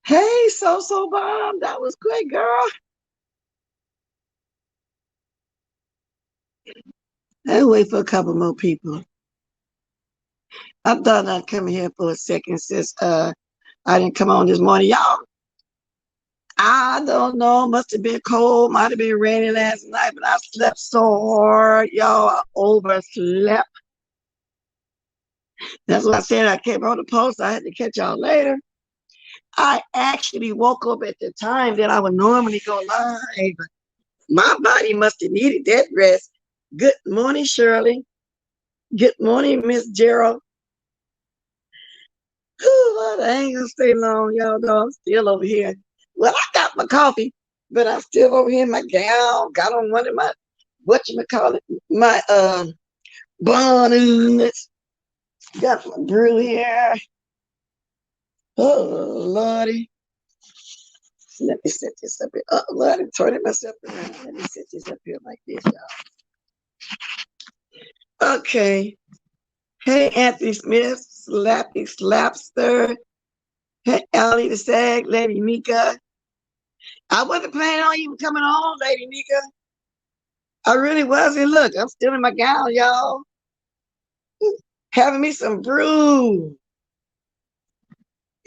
Hey, so bomb. That was quick, girl. I'll wait for a couple more people. I thought I'd come here for a second since I didn't come on this morning. Y'all, I don't know. Must have been cold. Might have been rainy last night, but I slept so hard. Y'all, I overslept. That's why I said I came on the post. I had to catch y'all later. I actually woke up at the time that I would normally go live. My body must have needed that rest. Good morning, Shirley. Good morning, Miss Gerald. Lord, I ain't gonna stay long, y'all know I'm still over here. Well, I got my coffee, but I'm still over here in my gown. Got on one of my, whatchamacallit, my bonnets. Got my brew here. Oh, Lordy. Let me set this up here. Oh, Lord, I'm turning myself around. Let me set this up here like this, y'all. Okay. Hey, Anthony Smith, Slappy Slapster. Hey, Allie the Sag, Lady Mika. I wasn't planning on even coming on, Lady Mika. I really wasn't. Look, I'm still in my gown, y'all. Having me some brew.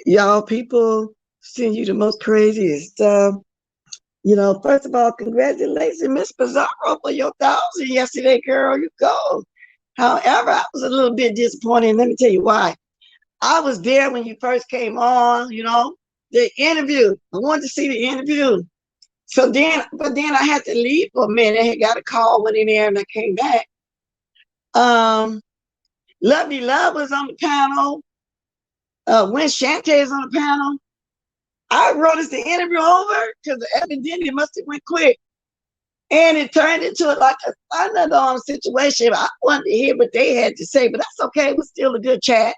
Y'all, people send you the most craziest stuff. First of all, congratulations, Miss Pizarro, for your 1,000 yesterday, girl. You go. However, I was a little bit disappointed. Let me tell you why. I was there when you first came on, the interview. I wanted to see the interview. But then I had to leave for a minute. I got a call, went in there, and I came back. Lovely Love was on the panel. When Shante is on the panel. I wrote us the interview over because evidently it must have went quick. And it turned into like a thunderdome situation. I wanted to hear what they had to say, but that's okay. It was still a good chat.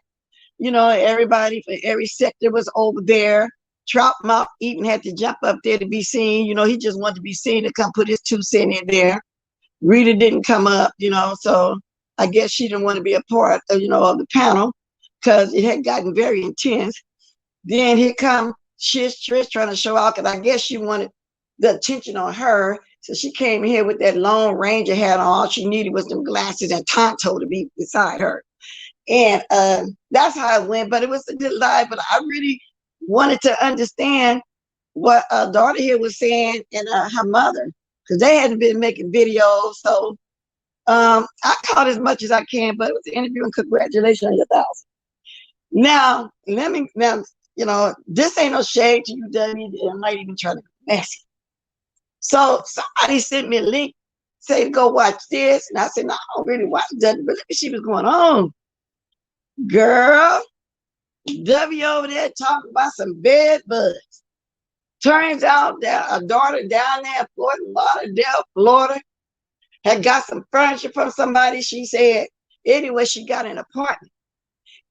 Everybody from every sector was over there. Troutmouth even had to jump up there to be seen. He just wanted to be seen to come put his 2 cents in there. Rita didn't come up, so I guess she didn't want to be a part of, of the panel because it had gotten very intense. Then here come Trish trying to show out because I guess she wanted the attention on her. So she came here with that Lone Ranger hat on. All she needed was them glasses and Tonto to be beside her. And that's how it went. But it was a good live. But I really wanted to understand what daughter here was saying and her mother, because they hadn't been making videos. So I caught as much as I can, but it was an interview and congratulations on your 1,000. Now, this ain't no shade to you, Debbie. I'm not even trying to be messy. So somebody sent me a link, say to go watch this. And I said, no, I don't really watch that, but let me see what's going on. Girl, W over there talking about some bed bugs. Turns out that a daughter down there in Fort Lauderdale, Florida, had got some furniture from somebody. She said, anyway, she got an apartment.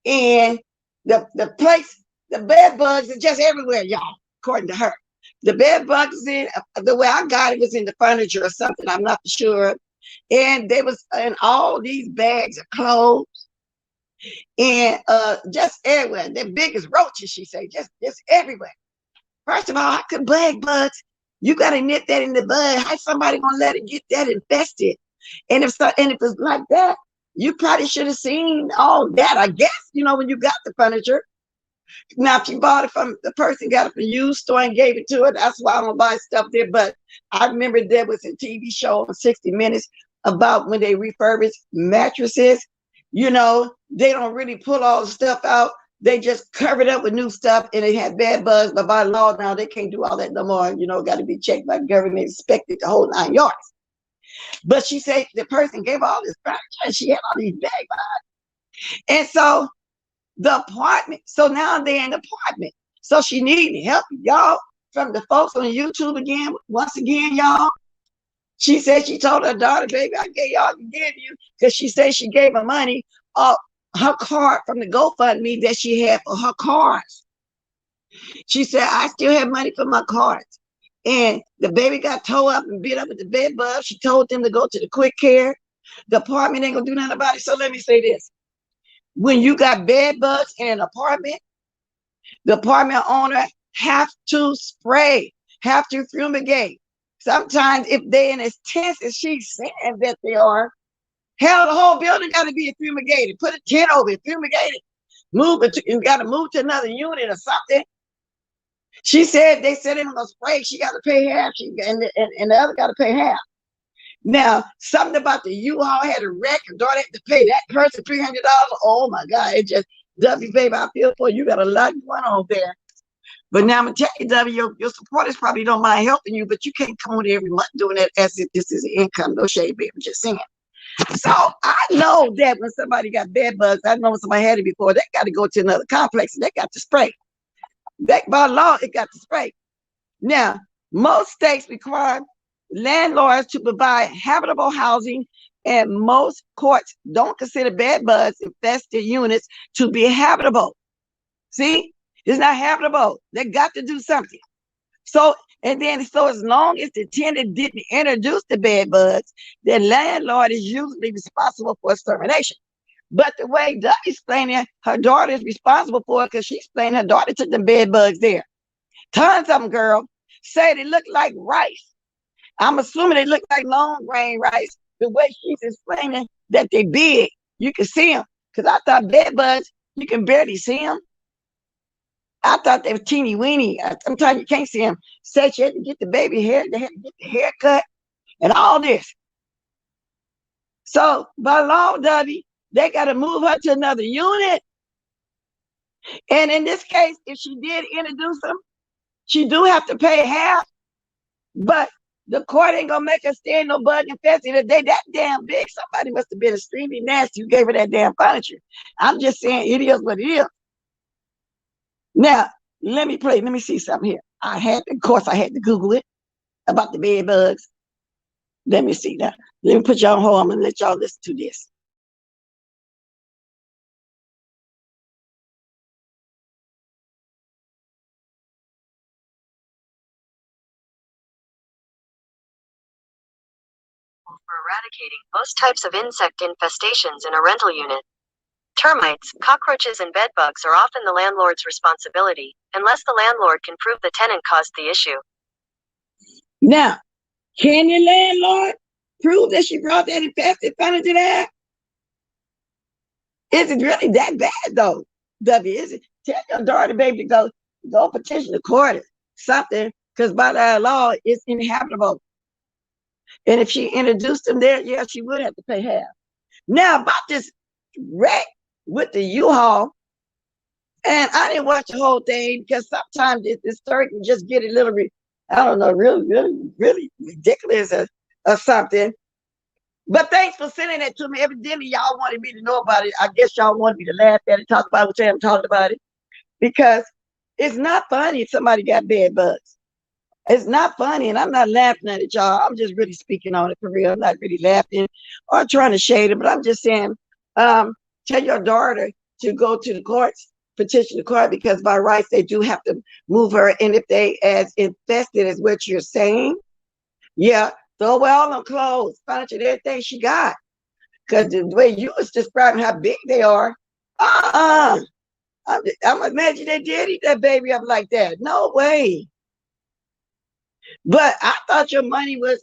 And the place, the bed bugs are just everywhere, y'all, according to her. The bed bugs in, the way I got it was in the furniture or something, I'm not sure. And they was in all these bags of clothes. And just everywhere. They're big as roaches, she said, just everywhere. First of all, how could bed bugs? You gotta nip that in the bud. How somebody gonna let it get that infested? And if it's like that, you probably should have seen all that, I guess, when you got the furniture. Now, if you bought it from the person, got it from you store and gave it to her, that's why I don't buy stuff there. But I remember there was a TV show on 60 Minutes about when they refurbish mattresses. They don't really pull all the stuff out. They just cover it up with new stuff, and it had bed bugs. But by law now, they can't do all that no more. Got to be checked by government, inspected the whole 9 yards. But she said the person gave all this furniture, and she had all these bed bugs. And so the apartment. So now they're in the apartment. So she needed help, y'all, from the folks on YouTube again. Once again, y'all. She said she told her daughter, baby, I gave y'all to give you, because she said she gave her money off her card from the GoFundMe that she had for her cards. She said, I still have money for my cards. And the baby got tore up and beat up with the bed bugs. She told them to go to the quick care. The apartment ain't gonna do nothing about it. So let me say this. When you got bed bugs in an apartment, the apartment owner have to spray, have to fumigate. Sometimes if they're in as tense as she's saying that they are, hell, the whole building got to be fumigated. Put a tent over it, fumigate it. Move it, you got to move to another unit or something. She said they said they were going to spray. She got to pay half, and the other got to pay half. Now, something about the U-Haul had a wreck. Her daughter had to pay that person $300. Oh my God! It just, W, baby, I feel for you. You got a lot going on there. But now I'm gonna tell you, W, your supporters probably don't mind helping you, but you can't come on every month doing that as if this is an income. No shade, baby. I'm just saying. So I know that when somebody got bed bugs, I know when somebody had it before, they got to go to another complex and they got to spray. That by law, it got to spray. Now, most states require landlords to provide habitable housing, and most courts don't consider bed bugs infested units to be habitable. See, it's not habitable. They got to do something. So, and then, so as long as the tenant didn't introduce the bed bugs, the landlord is usually responsible for extermination. But the way Doug explaining, her daughter is responsible for it because she explained her daughter took the bed bugs there. Tons of them, girl, say they look like rice. I'm assuming they look like long grain rice. The way she's explaining that they big, you can see them. Because I thought bed bugs, you can barely see them. I thought they were teeny weeny. Sometimes you can't see them. Said she had to get the baby hair, they had to get the haircut and all this. So by law, W, they got to move her to another unit. And in this case, if she did introduce them, she do have to pay half. But the court ain't gonna make her stay in no bug infested. If they that damn big, somebody must have been extremely nasty who gave her that damn furniture. I'm just saying it is what it is. Now, let me see something here. Of course, I had to Google it about the bed bugs. Let me see that. Let me put y'all on hold. I'm gonna let y'all listen to this. For eradicating most types of insect infestations in a rental unit. Termites, cockroaches, and bedbugs are often the landlord's responsibility, unless the landlord can prove the tenant caused the issue. Now, can the landlord prove that she brought that infested furniture there? Is it really that bad though? W, is it? Tell your daughter, baby, to go petition the court or something, because by that law, it's inhabitable. And if she introduced them there, yeah, she would have to pay half. Now, about this wreck with the U-Haul, and I didn't watch the whole thing because sometimes this story can just get a little, I don't know, really ridiculous or something. But thanks for sending that to me. Evidently, y'all wanted me to know about it. I guess y'all wanted me to laugh at it, talk about it, which I haven't talked about it. Because it's not funny if somebody got bed bugs. It's not funny, and I'm not laughing at it, y'all. I'm just really speaking on it for real. I'm not really laughing or trying to shade it, but I'm just saying, tell your daughter to go to the courts, petition the court, because by rights, they do have to move her. And if they as infested as what you're saying, yeah, throw away all them clothes, furniture, everything she got. Because the way you was describing how big they are, I'm imagine they did eat that baby up like that. No way. But I thought your money was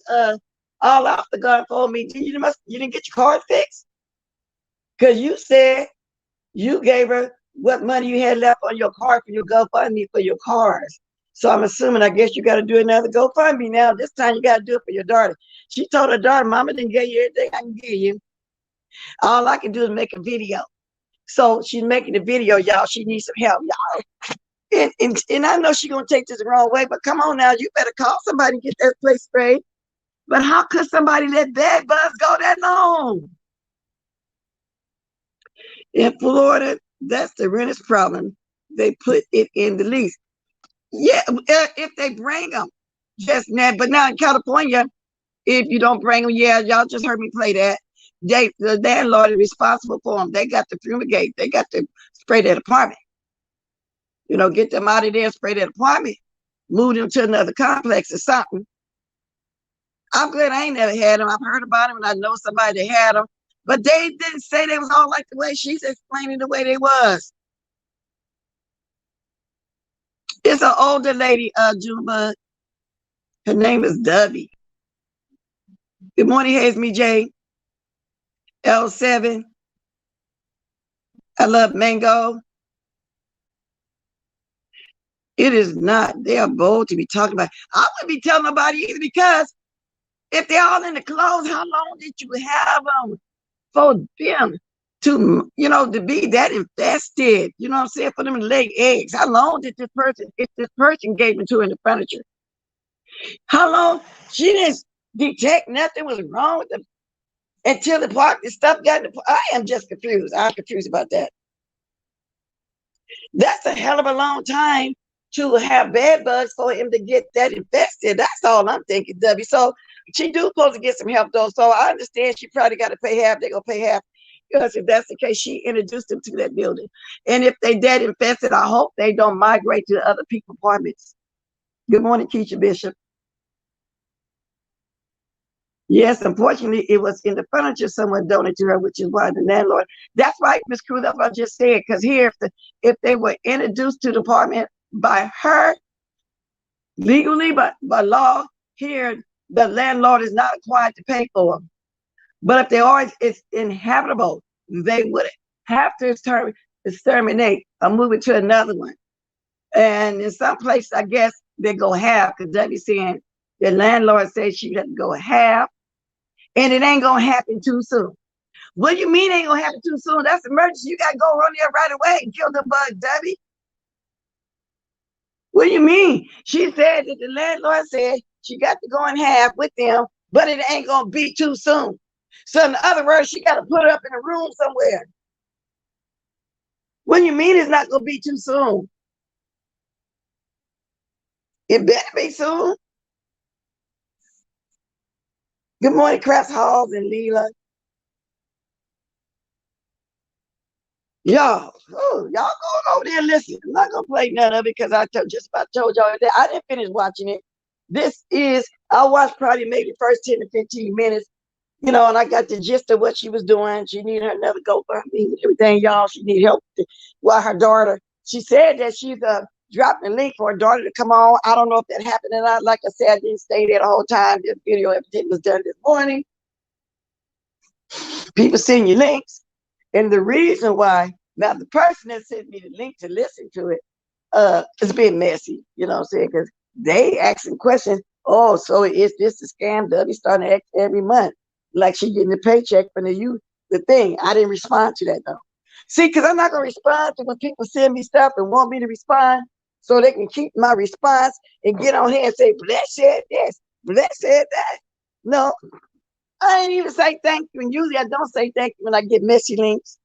all off the gun for me. You didn't get your card fixed? Because you said you gave her what money you had left on your card for your GoFundMe for your cars. So I'm assuming, I guess you got to do another GoFundMe now. This time you got to do it for your daughter. She told her daughter, Mama didn't give you everything I can give you. All I can do is make a video. So she's making a video, y'all. She needs some help, y'all. And I know she's going to take this the wrong way, but come on now. You better call somebody and get that place sprayed. But how could somebody let bed bugs go that long? In Florida, that's the renters' problem. They put it in the lease. Yeah, if they bring them, just now. But now in California, if you don't bring them, yeah, y'all just heard me play that. The landlord is responsible for them. They got to fumigate. They got to spray that apartment. You know, get them out of there, spray that apartment, move them to another complex or something. I'm glad I ain't never had them. I've heard about them, and I know somebody that had them. But they didn't say they was all like the way she's explaining the way they was. It's an older lady, Junebug. Her name is Dubby. Good morning, Hazme J. L7. I love mango. It is not. They are bold to be talking about. I wouldn't be telling nobody either, because if they're all in the clothes, how long did you have them for them to, to be that infested? You know what I'm saying? For them to lay eggs. How long did this person, if this person gave them to in the furniture? How long? She didn't detect nothing was wrong with them until the stuff got in the. I am just confused. I'm confused about that. That's a hell of a long time to have bed bugs for him to get that infested. That's all I'm thinking, W. So she do supposed to get some help though. So I understand she probably got to pay half. They're gonna pay half, because if that's the case, she introduced them to that building. And if they dead infested, I hope they don't migrate to other people's apartments. Good morning, Keisha Bishop. Yes, unfortunately, it was in the furniture someone donated to her, which is why the landlord. That's right, Miss Cruz. That's what I just said. Because here, if they were introduced to the apartment by her legally, but by law, here the landlord is not required to pay for them. But if they are, it's inhabitable, they would have to exterminate or move it to another one. And in some places, I guess they go half, because Debbie's saying the landlord says she had to go half. And it ain't gonna happen too soon. What do you mean it ain't gonna happen too soon? That's emergency. You gotta go run there right away and kill the bug, Debbie. What do you mean? She said that the landlord said she got to go in half with them, but it ain't gonna be too soon. So in other words, she got to put it up in a room somewhere. What do you mean it's not gonna be too soon? It better be soon. Good morning, Crafts Halls and Leela. Y'all going over there and listen. I'm not gonna play none of it, because I just about told y'all that I didn't finish watching it. I watched probably maybe the first 10 to 15 minutes, and I got the gist of what she was doing. She needed another GoFundMe and everything, y'all. She needed help while her daughter. She said that she's dropped the link for her daughter to come on. I don't know if that happened or not. Like I said, I didn't stay there the whole time. This video everything was done this morning. People send you links. And the reason why, now the person that sent me the link to listen to it, it's been messy, you know what I'm saying? Because they asking questions. Oh, so is this a scam? W starting to act every month like she getting a paycheck from the thing. I didn't respond to that though. See, because I'm not gonna respond to when people send me stuff and want me to respond, so they can keep my response and get on here and say, Bless said this, Bless said that. No, I ain't even say thank you. And usually I don't say thank you when I get messy links.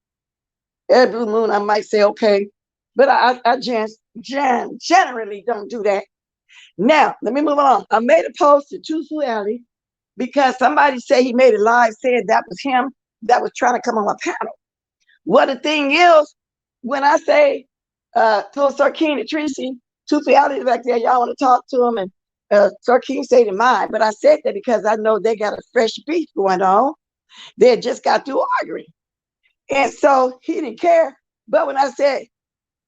Every blue moon, I might say okay. But I just generally don't do that. Now, let me move on. I made a post to Tusu Alley because somebody said he made a live saying that was him that was trying to come on my panel. Well, the thing is, when I say, told Sarkeen and Tracy, Tusu Alley is back there, y'all want to talk to him, and Sarkeen stayed in mind. But I said that because I know they got a fresh beef going on. They had just got through arguing. And so he didn't care. But when I said,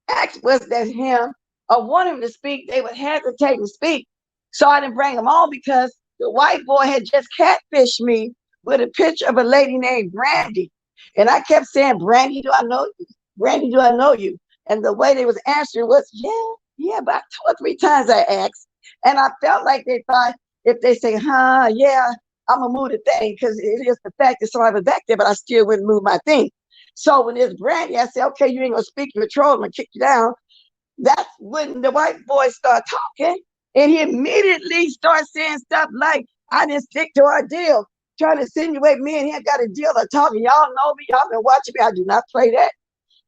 X was that him, or want him to speak, they would hesitate to speak. So I didn't bring him on because the white boy had just catfished me with a picture of a lady named Brandy. And I kept saying, Brandy, do I know you? Brandy, do I know you? And the way they was answering was, yeah, about 2 or 3 times I asked. And I felt like they thought if they say, yeah, I'm going to move the thing, because it is the fact that somebody was back there, but I still wouldn't move my thing. So when it's Brandy, I said, okay, you ain't going to speak, you're a troll, I'm going to kick you down. That's when the white boy started talking, and he immediately started saying stuff like, I didn't stick to our deal, trying to insinuate me and him got a deal of talking. Y'all know me, y'all been watching me. I do not play that.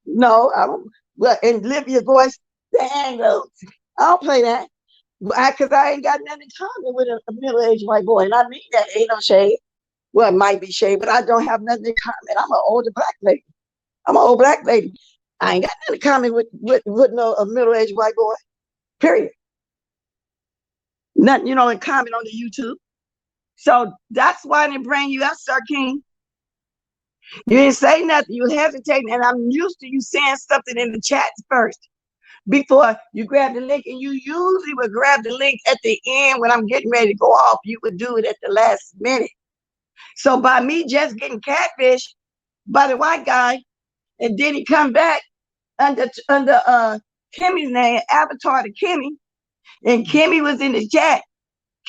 No, I don't. Well, in Libya's voice, the hang lows. I don't play that. Because I ain't got nothing in common with a middle-aged white boy. And I mean that ain't no shade. Well, it might be shade, but I don't have nothing in common. I'm an older black lady. I'm an old black lady. I ain't got nothing in common with a middle-aged white boy. Period. Nothing, in common on the YouTube. So that's why I didn't bring you up, Sir King. You didn't say nothing. You hesitating, and I'm used to you saying something in the chats first. before you grab the link, and you usually would grab the link at the end when I'm getting ready to go off. You would do it at the last minute. So by me just getting catfished by the white guy, and then he come back under Kimmy's name, avatar to Kimmy, and Kimmy was in the chat.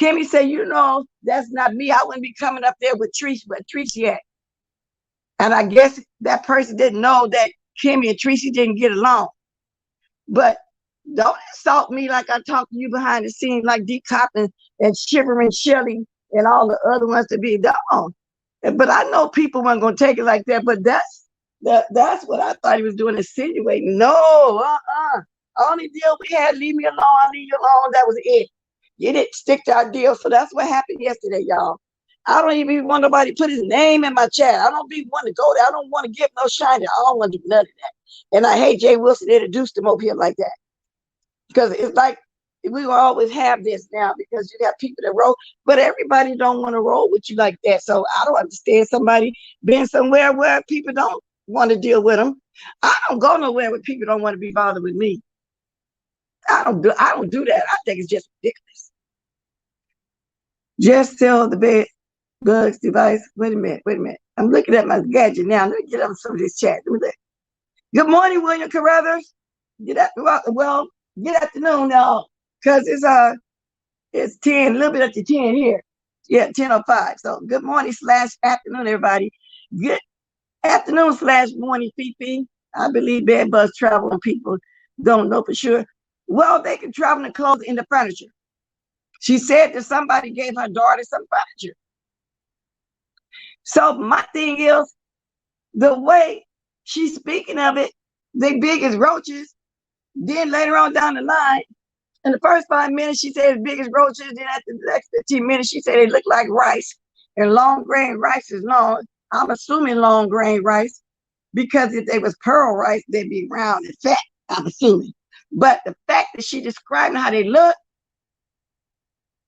Kimmy said, you know, that's not me. I wouldn't be coming up there with Trish, but Trish at. And I guess that person didn't know that Kimmy and Tracy didn't get along. But don't insult me like I talked to you behind the scenes, like D Cop and Shivering Shelly and all the other ones to be done. But I know people weren't going to take it like that. But that's what I thought he was doing, insinuating. No, only deal we had, leave me alone. I leave you alone. That was it. You didn't stick to our deal. So that's what happened yesterday, y'all. I don't even want nobody to put his name in my chat. I don't even want to go there. I don't want to give no shine. I don't want to do none of that. And I hate Jay Wilson introduced him over here like that. Because it's like we will always have this now, because you got people that roll, but everybody don't want to roll with you like that. So I don't understand somebody being somewhere where people don't want to deal with them. I don't go nowhere where people don't want to be bothered with me. I don't do that. I think it's just ridiculous. Just tell the bed bugs device. Wait a minute. I'm looking at my gadget now. Let me get up some of this chat. Good morning, William Carruthers. Good afternoon now, because it's 10, a little bit up to 10 here. Yeah, 10:05. So good morning / afternoon, everybody. Good afternoon / morning, Fifi. I believe bed bugs travel and people don't know for sure. Well, they can travel in clothes in the furniture. She said that somebody gave her daughter some furniture. So my thing is, the way she's speaking of it, they big as roaches. Then later on down the line, in the first 5 minutes, she said as big as roaches. Then after the next 15 minutes, she said they look like rice. And long grain rice is long. I'm assuming long grain rice, because if they was pearl rice, they'd be round and fat, I'm assuming. But the fact that she describing how they look,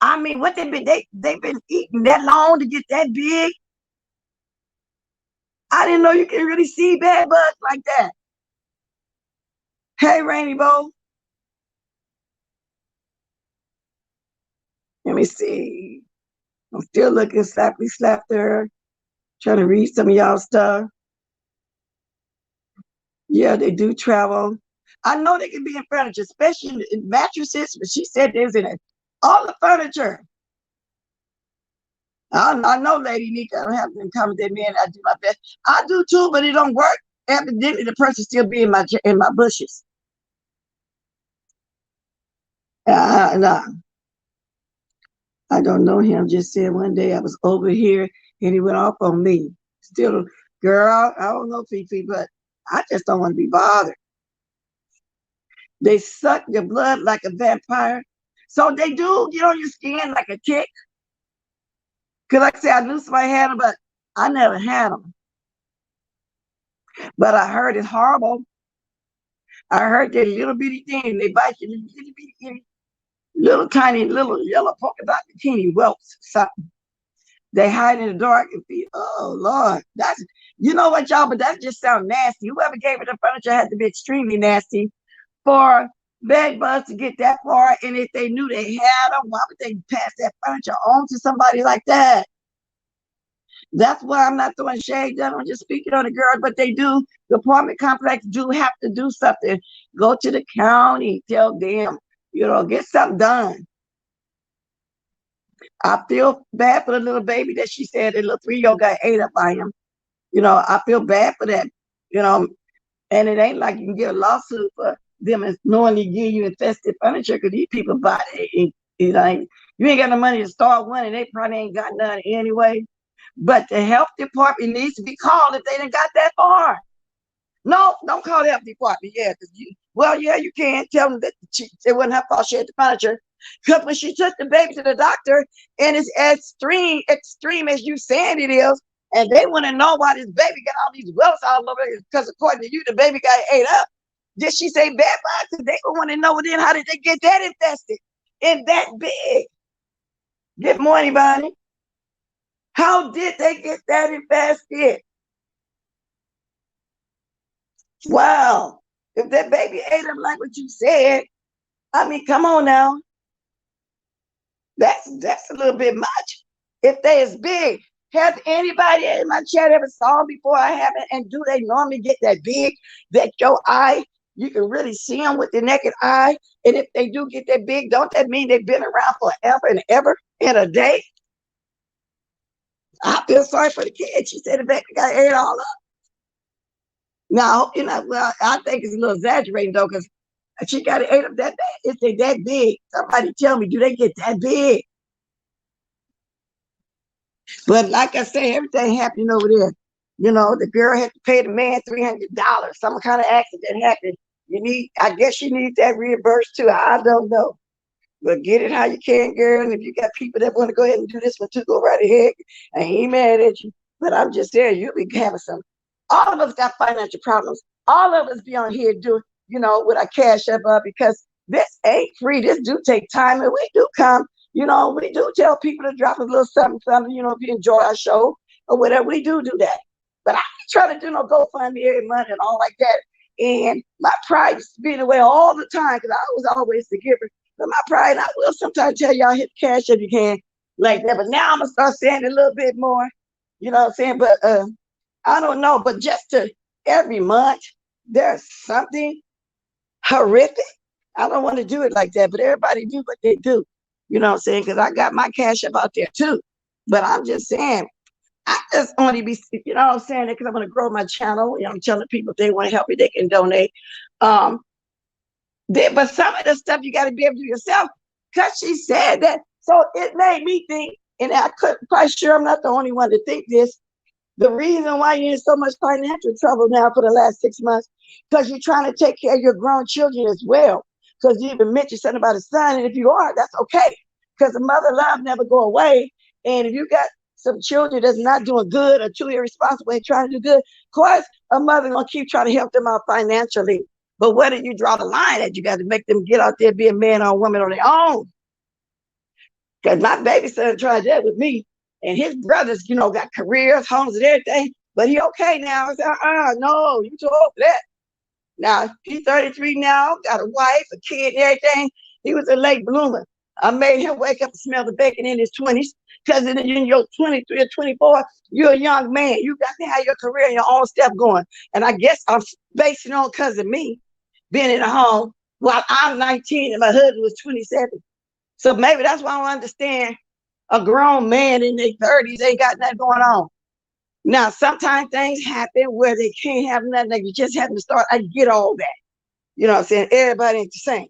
I mean, what they've been eating that long to get that big. I didn't know you can really see bed bugs like that. Hey, Rainy Bow. Let me see. I'm still looking slap there. Trying to read some of y'all stuff. Yeah, they do travel. I know they can be in furniture, especially in mattresses, but she said there's in it. All the furniture. I know, Lady Nika, I don't have to accommodate me, and I do my best. I do too, but it don't work. Evidently, the person still be in my bushes. Nah. I don't know him. Just said one day I was over here and he went off on me. Still, girl, I don't know, Fifi, but I just don't want to be bothered. They suck your blood like a vampire. So they do get on your skin like a tick. Because like I said, I knew somebody had them, but I never had them. But I heard it's horrible. I heard that little bitty thing, they bite you, little tiny, little yellow polka dot bikini whelps, something. They hide in the dark and feel, oh Lord, that's, you know what, y'all, but that just sounds nasty. Whoever gave it the furniture had to be extremely nasty for bed bugs to get that far. And if they knew they had them, why would they pass that furniture on to somebody like that? That's why I'm not throwing shade down. I'm just speaking on the girls, but they do. The apartment complex do have to do something. Go to the county, tell them, get something done. I feel bad for the little baby that she said the little 3-year-old got ate up by him. I feel bad for that. And it ain't like you can get a lawsuit for them knowingly give you infested furniture, because these people buy it. You ain't got no money to start one, and they probably ain't got none anyway. But the health department needs to be called if they didn't got that far. No, don't call the health department. Yeah, because you can tell them that it wasn't her fault she had the furniture. Because when she took the baby to the doctor, and it's as extreme as you saying it is, and they want to know why this baby got all these welts all over it, because according to you, the baby got ate up. Did she say bad bugs? They want to know, then how did they get that infested and that big? Good morning, Bonnie. How did they get that infested? Wow. If that baby ate them like what you said, I mean, come on now. That's a little bit much. If they is big, has anybody in my chat ever saw them before? I haven't. And do they normally get that big that your eye, you can really see them with the naked eye? And if they do get that big, don't that mean they've been around forever and ever in a day? I feel sorry for the kid. She said the baby got ate all up. Now, well, I think it's a little exaggerating though, because she got ate up that bad. Is they that big? Somebody tell me, do they get that big? But like I say, everything happening over there. The girl had to pay the man $300. Some kind of accident happened. I guess you need that reimbursed too. I don't know. But get it how you can, girl. And if you got people that want to go ahead and do this one too, go right ahead. I ain't mad at you. But I'm just saying, you'll be having some. All of us got financial problems. All of us be on here doing, with our cash up because this ain't free. This do take time, and we do come. We do tell people to drop a little something, if you enjoy our show or whatever. We do that. But I ain't trying to do no GoFundMe every month and all like that. And my pride used to be in the way all the time because I was always the giver. But my pride, I will sometimes tell y'all hit cash if you can, like that. But now I'm gonna start saying it a little bit more. You know what I'm saying? But I don't know. But just every month there's something horrific. I don't want to do it like that, but everybody do what they do. You know what I'm saying? Because I got my cash up out there too. But I'm just saying, I just only be, you know what I'm saying? Because I'm going to grow my channel. I'm telling people if they want to help me, they can donate. But some of the stuff you got to be able to do yourself. Because she said that. So it made me think, and I couldn't quite sure I'm not the only one to think this. The reason why you're in so much financial trouble now for the last 6 months, because you're trying to take care of your grown children as well. Because you even mentioned something about a son, and if you are, that's okay. Because the mother love never go away. And if you got some children that's not doing good or too irresponsible and trying to do good, of course, a mother gonna keep trying to help them out financially. But where do you draw the line that you got to make them get out there, be a man or a woman on their own? Because my baby son tried that with me. And his brothers, got careers, homes, and everything. But he okay now. I said, no, you too old for that. Now, he's 33 now, got a wife, a kid, and everything. He was a late bloomer. I made him wake up and smell the bacon in his 20s. Because in your 23 or 24, you're a young man. You got to have your career and your own stuff going. And I guess I'm basing on because of me being in a home while I'm 19 and my husband was 27. So maybe that's why I don't understand a grown man in their 30s ain't got nothing going on. Now, sometimes things happen where they can't have nothing. Like you just have to start. I get all that. You know what I'm saying? Everybody ain't the same.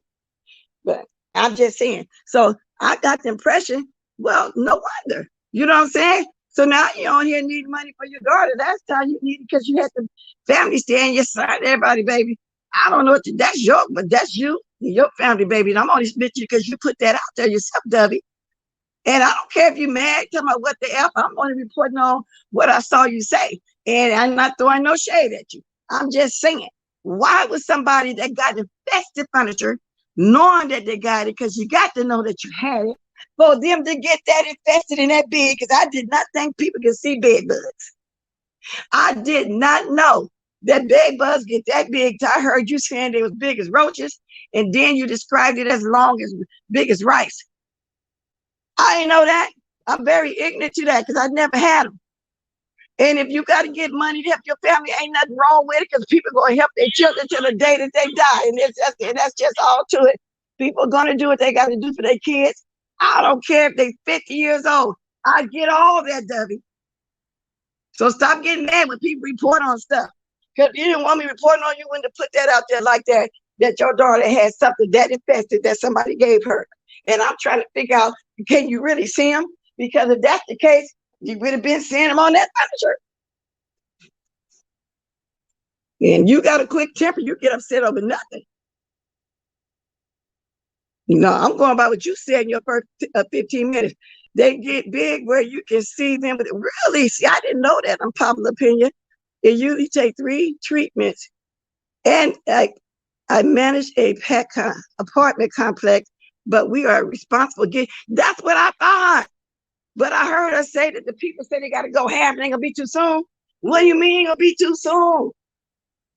But I'm just saying. So I got the impression, well, no wonder. You know what I'm saying? So now you're on here needing money for your daughter. That's how you need it because you had the family stay on your side. Everybody, baby. I don't know what that's but that's you, your family, baby. And I'm only spitting you because you put that out there yourself, Dubby. And I don't care if you're mad, tell me what the F, I'm only reporting on what I saw you say. And I'm not throwing no shade at you. I'm just saying, why would somebody that got infested furniture, knowing that they got it, because you got to know that you had it, for them to get that infested and that big, because I did not think people could see bed bugs. I did not know that bed bugs get that big. I heard you saying they was big as roaches, and then you described it as big as rice. I didn't know that. I'm very ignorant to that because I never had them. And if you got to get money to help your family, ain't nothing wrong with it because people going to help their children till the day that they die. And that's just all to it. People are going to do what they got to do for their kids. I don't care if they're 50 years old. I get all that, Debbie. So stop getting mad when people report on stuff. Because you didn't want me reporting on you when to put that out there like that your daughter had something that infested that somebody gave her. And I'm trying to figure out, can you really see them? Because if that's the case, you would have been seeing them on that furniture. And you got a quick temper, you get upset over nothing. No, I'm going by what you said in your first 15 minutes. They get big where you can see them. But really, see, I didn't know that. Unpopular opinion. It usually takes 3 treatments. And I manage a apartment complex, but we are responsible. That's what I thought. But I heard her say that the people say they got to go half and ain't going to be too soon. What do you mean going to be too soon?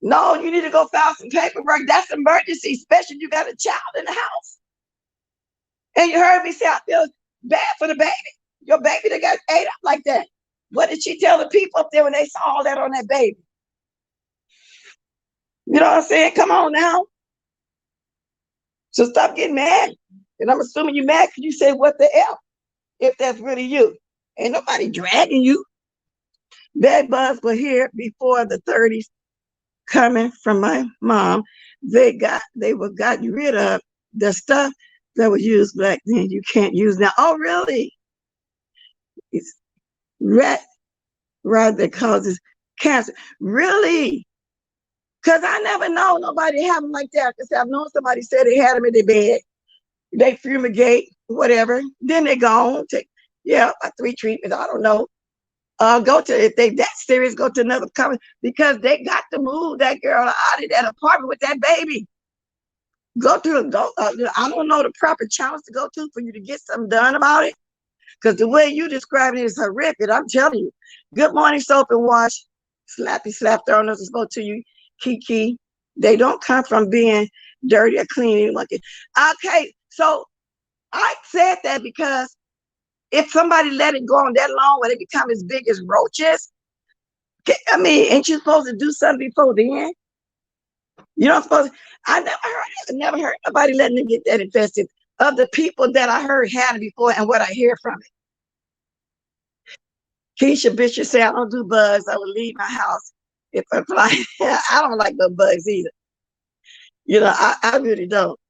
No, you need to go file some paperwork. That's emergency, especially if you got a child in the house. And you heard me say, I feel bad for the baby. Your baby that got ate up like that. What did she tell the people up there when they saw all that on that baby? You know what I'm saying? Come on now. So stop getting mad. And I'm assuming you're mad because you say, what the F? If that's really you. Ain't nobody dragging you. Bed bugs were here before the 30s coming from my mom. They were gotten rid of the stuff that was used back then. You can't use now. Oh, really? It's rat that causes cancer. Really? Because I never know nobody have them like that. Because I've known somebody said they had them in their bed. They fumigate, whatever. Then they're gone. Take, about 3 treatments. I don't know. If they that serious, go to another company because they got to move that girl out of that apartment with that baby. I don't know the proper channels to go to for you to get something done about it. Because the way you describe it is horrific. I'm telling you. Good morning, soap and wash. Slappy slap throwing us spoke to you, Kiki. They don't come from being dirty or clean. Okay, so I said that because if somebody let it go on that long where they become as big as roaches, I mean, ain't you supposed to do something before then? You don't supposed to, I never heard nobody letting them get that infested. Of the people that I heard had it before and what I hear from it. Keisha Bishop said, I don't do bugs. I will leave my house if I fly. I don't like the bugs either. You know, I really don't.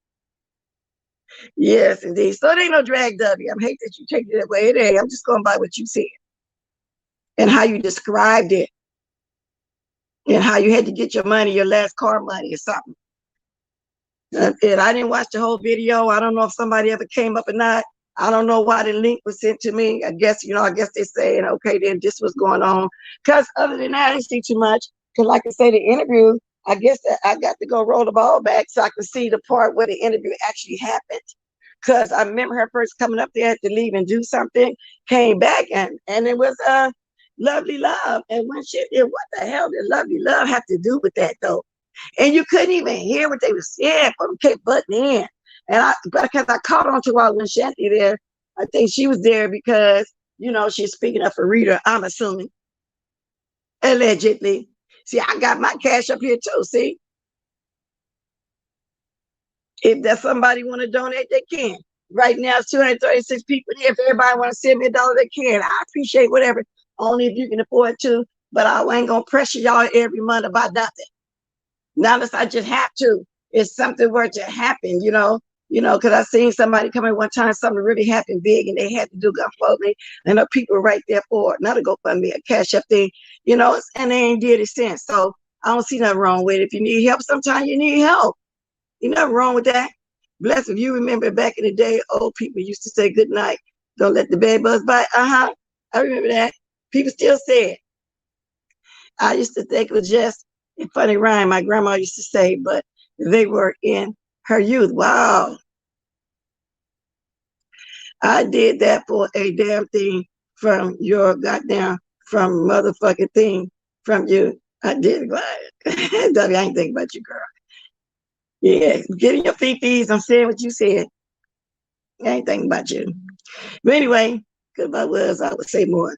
Yes, indeed. So there ain't no drag W. I hate that you take it that way. It ain't. I'm just going by what you said and how you described it and how you had to get your money, your last car money or something. And I didn't watch the whole video. I don't know if somebody ever came up or not. I don't know why the link was sent to me. I guess they're saying, okay, then this was going on. Because other than that, I didn't see too much. Because like I say, the interview, I guess that I got to go roll the ball back so I could see the part where the interview actually happened. Because I remember her first coming up there to leave and do something, came back, and it was lovely love. And when she did, what the hell did lovely love have to do with that, though? And you couldn't even hear what they were saying, but they kept butting in. And because I caught on to while when Shanti there, I think she was there because, she's speaking up for Rita, I'm assuming. Allegedly. See, I got my cash up here too, see? If there's somebody want to donate, they can. Right now, it's 236 people here. If everybody want to send me $1, they can. I appreciate whatever, only if you can afford to. But I ain't going to pressure y'all every month about nothing. Not unless I just have to. If something were to happen, because I seen somebody come in one time, something really happened big, and they had to do GoFundMe, and the people were right there for it. Not a GoFundMe, a cash up thing, and they ain't did it since. So I don't see nothing wrong with it. If you need help, sometimes you need help. Ain't nothing wrong with that. Bless if you remember back in the day, old people used to say good night. Don't let the bed bugs bite. I remember that. People still say it. I used to think it was just a funny rhyme my grandma used to say, but they were in her youth. Wow. I did that for a damn thing from your goddamn, from motherfucking thing from you. I did. W, I ain't thinking about you, girl. Yeah, getting your fees. I'm saying what you said. I ain't thinking about you. But anyway, because if I was, I would say more.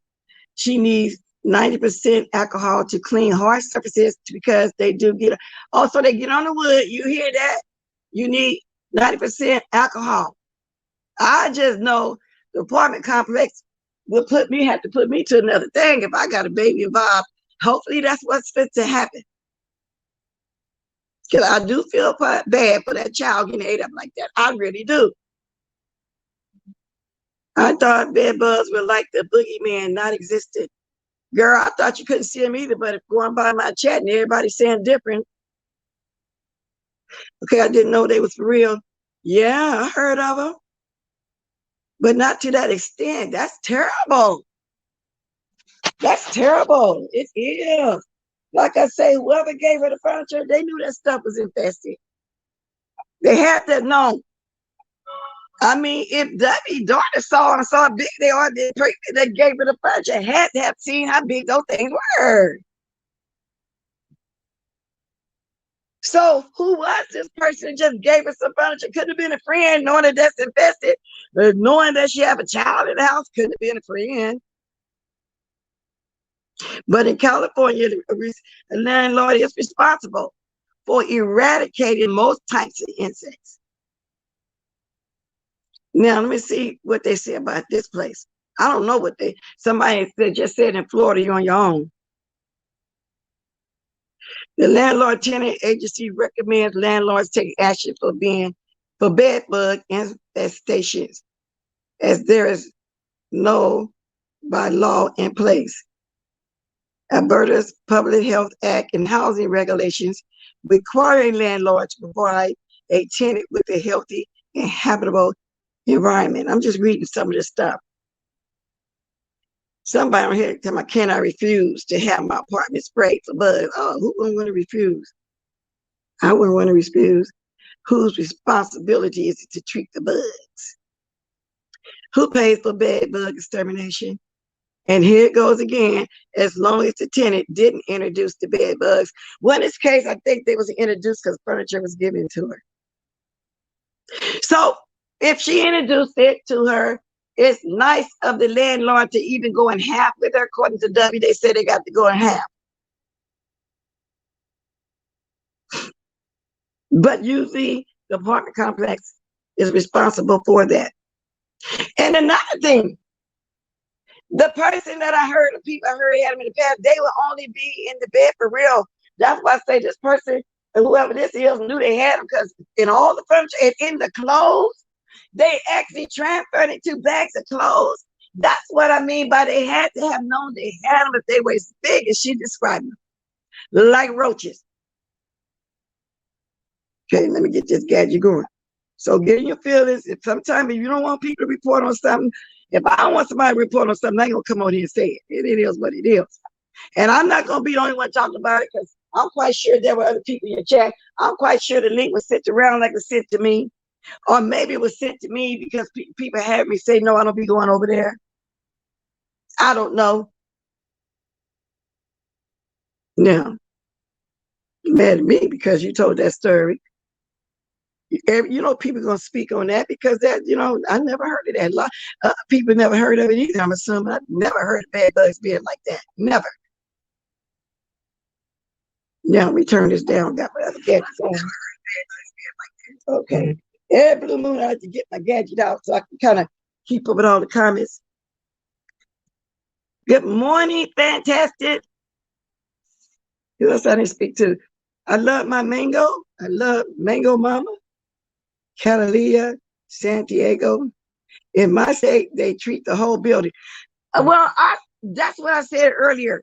She needs 90% alcohol to clean hard surfaces because they do get, also they get on the wood. You hear that? You need 90% alcohol. I just know the apartment complex will have to put me to another thing if I got a baby involved. Hopefully that's what's fit to happen. Because I do feel quite bad for that child getting ate up like that. I really do. I thought bed bugs were like the boogeyman, not existent. Girl, I thought you couldn't see them either, but if going by my chat and everybody saying different. Okay, I didn't know they was for real. Yeah, I heard of them. But not to that extent. That's terrible. That's terrible. It is. Like I say, whoever gave her the furniture, they knew that stuff was infested. They had to know. I mean, if Debbie daughter saw how big they are, they gave her the furniture, had to have seen how big those things were. So who was this person that just gave her some furniture? Could have been a friend, knowing that that's infested, knowing that she have a child in the house. Could have been a friend. But in California, the landlord is responsible for eradicating most types of insects. Now, let me see what they say about this place. I don't know what somebody just said in Florida, you're on your own. The landlord tenant agency recommends landlords take action for bed bug infestations, as there is no by law in place. Alberta's Public Health Act and housing regulations requiring landlords to provide a tenant with a healthy and habitable environment. I'm just reading some of this stuff. Somebody on here tell me, can I refuse to have my apartment sprayed for bugs? Oh, who wouldn't want to refuse? I wouldn't want to refuse. Whose responsibility is it to treat the bugs? Who pays for bed bug extermination? And here it goes again, as long as the tenant didn't introduce the bed bugs. Well, in this case, I think they was introduced because furniture was given to her. So if she introduced it to her, it's nice of the landlord to even go in half with her. According to W, they said they got to go in half. But usually the apartment complex is responsible for that. And another thing, the person that I heard, the people I heard had them in the past, they will only be in the bed for real. That's why I say this person, whoever this is, knew they had them, because in all the furniture and in the clothes, they actually transferred it to bags of clothes. That's what I mean by they had to have known they had them if they were as big as she described them, like roaches. Okay, let me get this gadget going. So get in your feelings. If sometimes if you don't want people to report on something, if I don't want somebody to report on something, I ain't gonna come on here and say it. It is what it is. And I'm not gonna be the only one talking about it, because I'm quite sure there were other people in your chat. I'm quite sure the link was sent around like it was sent to me. Or maybe it was sent to me because people had me say, no, I don't be going over there. I don't know. Now, you mad at me because you told that story. You know, people are going to speak on that because that, you know, I never heard of that. A lot people never heard of it either. I'm assuming I've never heard of bed bugs being like that. Never. Now, let me turn this down. Got my other gadgets on. Okay. Every blue moon, I have to get my gadget out so I can kind of keep up with all the comments. Good morning, fantastic. Who else I didn't speak to? I love my mango. I love Mango Mama, Catalia, Santiago. In my state, they treat the whole building. Well, that's what I said earlier.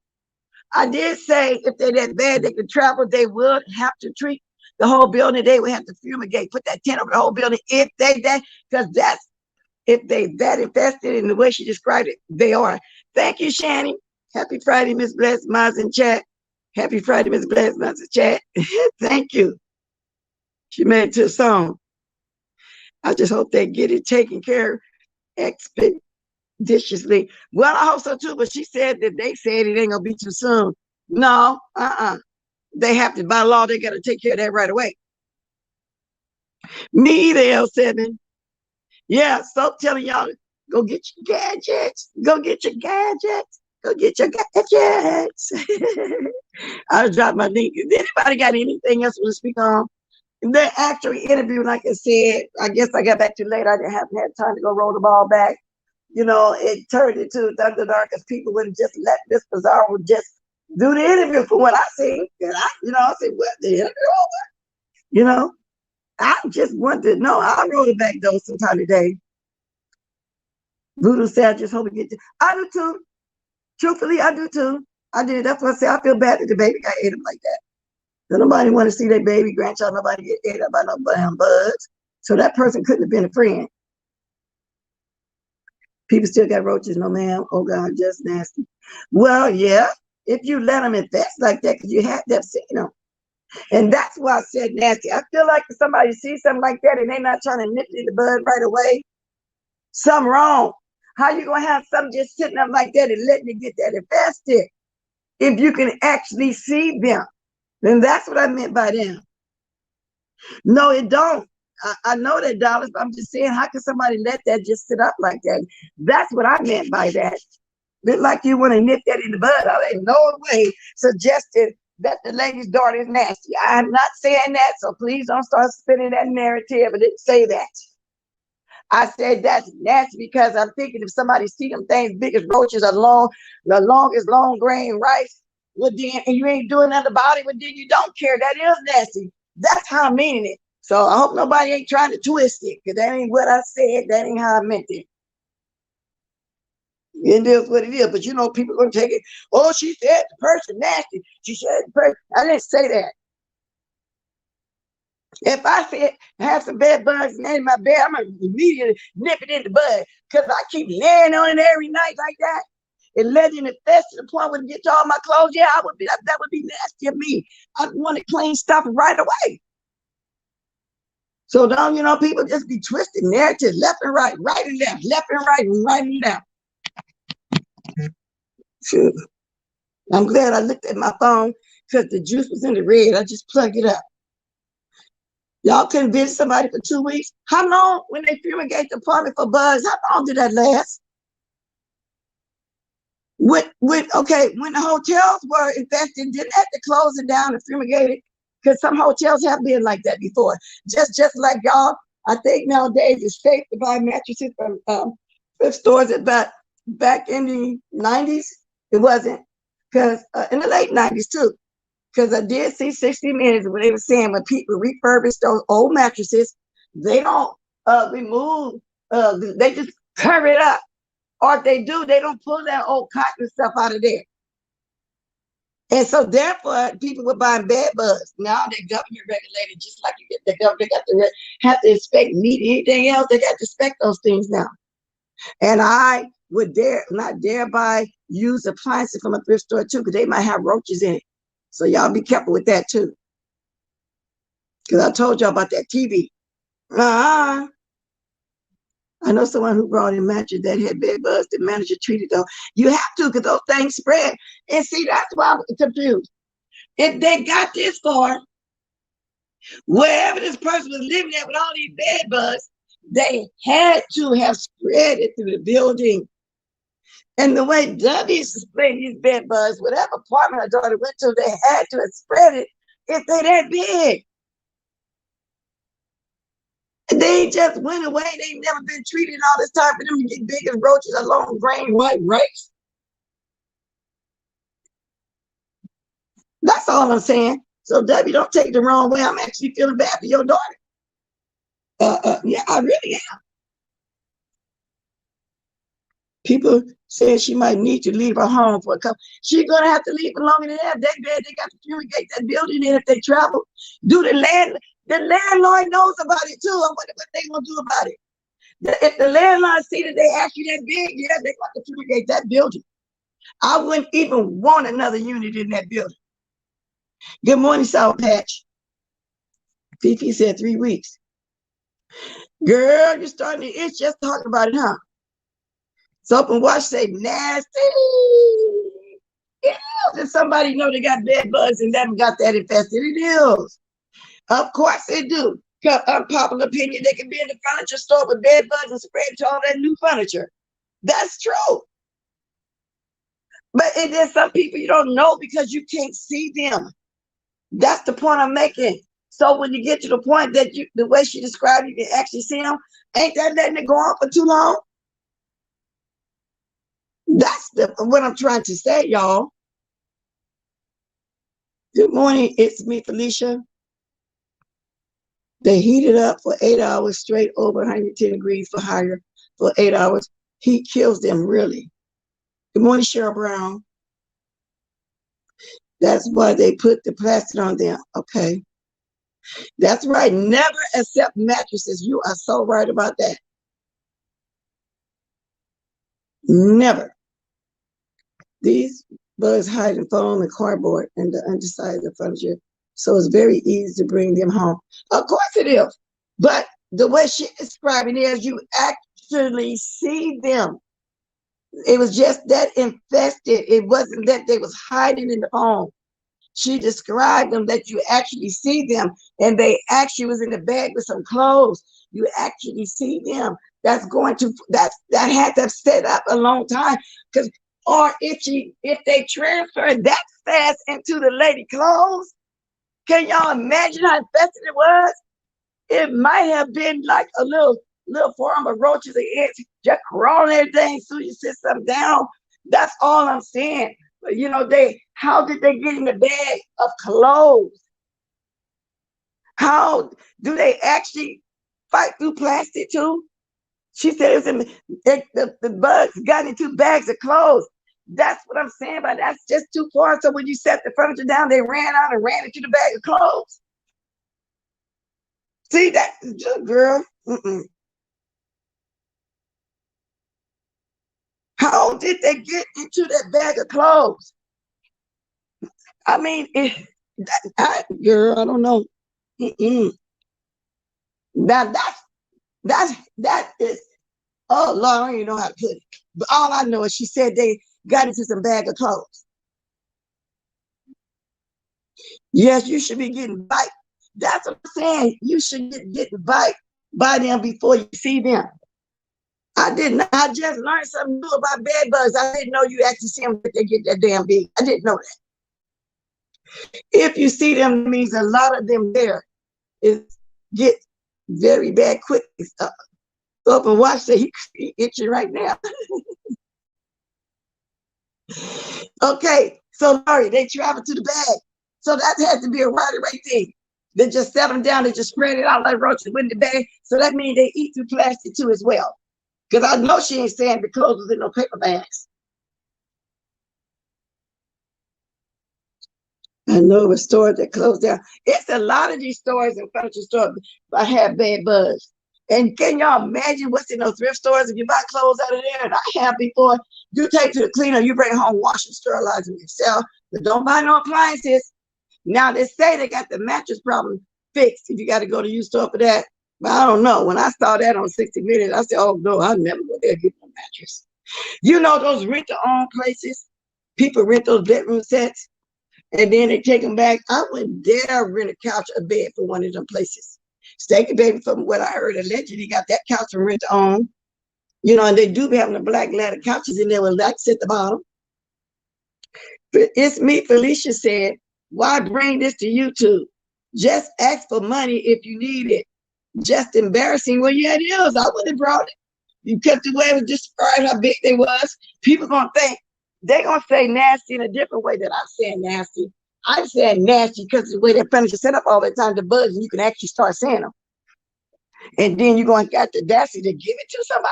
I did say if they're that bad they could travel, they would have to treat the whole building. They would have to fumigate, put that tent over the whole building if they that, because that's if they that infested in the way she described it, they are. Thank you, Shannon. Happy Friday, Miss Bless Miles in chat. Happy Friday, Miss Bless Miles in chat. Thank you. She made it to a song. I just hope they get it taken care of expeditiously. Well, I hope so too, but she said that they said it ain't gonna be too soon. No, they have to, by law, they got to take care of that right away. Me either, L7. Yeah, so telling y'all, go get your gadgets. Go get your gadgets. Go get your gadgets. I dropped my link. Anybody got anything else to speak on? They actually interviewed, like I said, I guess I got back too late. I didn't have time to go roll the ball back. You know, it turned into Thunderdark because people wouldn't just let Miss Bizarre just do the interview for what I see. And I said, what, the interview over? You know, I just wanted to know. I'll roll it back though sometime today. Voodoo said, I just hope we get to. I do too. Truthfully, I do too. I did. That's what I say. I feel bad that the baby got ate up like that. So nobody want to see their baby grandchild, nobody get ate up by no damn bugs. So that person couldn't have been a friend. People still got roaches, no ma'am. Oh God, just nasty. Well, yeah, if you let them infest like that, because you had to have seen them. And that's why I said nasty. I feel like if somebody sees something like that and they're not trying to nip it in the bud right away, something wrong. How you gonna have something just sitting up like that and letting it get that infested? If you can actually see them, then that's what I meant by them. No, it don't. I know that, Dollars, but I'm just saying, how can somebody let that just sit up like that? That's what I meant by that. Look like you want to nip that in the bud. I ain't no way suggested that the lady's daughter is nasty. I'm not saying that, so please don't start spinning that narrative. I didn't say that. I said that's nasty because I'm thinking if somebody see them things big as roaches or the longest long grain rice, well then, and you ain't doing nothing about it, well then you don't care. That is nasty. That's how I'm meaning it. So I hope nobody ain't trying to twist it, because that ain't what I said. That ain't how I meant it. It is what it is. But you know, people gonna take it. Oh, she said the person nasty. She said the person. I didn't say that. If I said I have some bed bugs in my bed, I'm gonna immediately nip it in the bud because I keep laying on it every night like that. It led in the fest to the point where it get to all my clothes. Yeah, I would be that would be nasty of me. I want to clean stuff right away. So don't people just be twisting narrative left and right and left and right and left. Sure. I'm glad I looked at my phone because the juice was in the red. I just plugged it up. Y'all couldn't visit somebody for 2 weeks. How long, when they fumigate the apartment for bugs, how long did that last? When the hotels were infested, didn't have to close it down and fumigate it? Because some hotels have been like that before. Just like y'all, I think nowadays it's safe to buy mattresses from thrift stores. But back in the 90s, it wasn't. Because in the late 90s too. Because I did see 60 Minutes where they were saying when people refurbish those old mattresses, they don't remove, they just cover it up. Or if they do, they don't pull that old cotton stuff out of there. And so therefore, people were buying bed bugs. Now they're government regulated, just like you get the government got to have to inspect meat, anything else. They got to inspect those things now. And I would not dare buy used appliances from a thrift store too, because they might have roaches in it. So y'all be careful with that too. Because I told y'all about that TV. I know someone who brought in mattress that had bed bugs. The manager treated them. You have to, because those things spread. And see, that's why I'm confused. If they got this far, wherever this person was living at with all these bed bugs, they had to have spread it through the building. And the way W spread these bed bugs, whatever apartment I daughter went to, they had to have spread it if they that big. They just went away. They never been treated all this time for them to get big as roaches or long grain white rice. That's all I'm saying. So W, don't take it the wrong way. I'm actually feeling bad for your daughter. Yeah, I really am. People saying she might need to leave her home for a couple. She's gonna have to leave for longer than that. They got to fumigate that building, and if they travel, the landlord knows about it too. I wonder what they gonna do about it. If the landlord see that they actually that big, yeah, they got to fumigate that building. I wouldn't even want another unit in that building. Good morning, Sour Patch. Fifi said 3 weeks. Girl, you're starting to itch just talking about it, huh? Soap and wash say nasty. Yeah, if somebody know they got bed bugs and haven't got that infested, it is. Of course they do. Unpopular opinion, they can be in the furniture store with bed bugs and spread to all that new furniture. That's true. But it is some people you don't know because you can't see them. That's the point I'm making. So when you get to the point that the way she described, you can actually see them, ain't that letting it go on for too long? That's what I'm trying to say, y'all. Good morning, it's me, Felicia. They heat it up for 8 hours straight over 110 degrees for higher for 8 hours. Heat kills them, really. Good morning, Cheryl Brown. That's why they put the plastic on them. Okay. That's right. Never accept mattresses. You are so right about that. Never. These bugs hide in foam and cardboard and the underside of the furniture. So it's very easy to bring them home. Of course it is. But the way she's describing it is you actually see them. It was just that infested. It wasn't that they was hiding in the home. She described them that you actually see them, and they actually was in the bag with some clothes. You actually see them. That's going to that had to set up a long time, because or if they transfer that fast into the lady clothes, can y'all imagine how infested it was? It might have been like a little form of roaches and ants just crawling everything as soon as you sit something down. That's all I'm saying. But you know, how did they get in the bag of clothes? How do they actually fight through plastic too? She said it was the bugs got into bags of clothes. That's what I'm saying, but that's just too far. So when you set the furniture down, they ran out and ran into the bag of clothes. See, that's good, girl. How did they get into that bag of clothes? I mean, girl, I don't know. Now that is, oh Lord, I don't even know how to put it. But all I know is she said they got into some bag of clothes. Yes, you should be getting bite. That's what I'm saying. You should get bite by them before you see them. I didn't. I just learned something new about bed bugs. I didn't know you actually see them if they get that damn big. I didn't know that. If you see them, it means a lot of them there get very bad quick. Up and watch that he itching right now. Okay, so Laurie, they travel to the bag. So that had to be a rider right there. They just set them down, they just spread it out like roaches in the bag. So that means they eat through plastic too as well. Because I know she ain't saying the clothes was in no paper bags. I know a store that closed down. It's a lot of these stores and furniture stores that have bad bugs. And can y'all imagine what's in those thrift stores if you buy clothes out of there? And I have before. You take to the cleaner, you bring home, wash and sterilize them yourself, but don't buy no appliances. Now they say they got the mattress problem fixed if you got to go to used store for that. But I don't know. When I saw that on 60 Minutes, I said, oh no, I'll never go there and get no mattress. You know those rent-to-own places? People rent those bedroom sets and then they take them back. I wouldn't dare rent a couch or bed for one of them places. Steaky Baby, from what I heard, allegedly got that couch from rent-to-own. You know, and they do be having the black leather couches in there with lights at the bottom. But it's me, Felicia said, why bring this to YouTube? Just ask for money if you need it. Just embarrassing. Well, yeah, it is. I would have brought it. You kept the way it was described how big they was. People gonna think they're gonna say nasty in a different way that I'm saying nasty. I'm saying nasty because the way that furniture set up all the time, the bugs, and you can actually start seeing them. And then you're going to get the audacity to give it to somebody.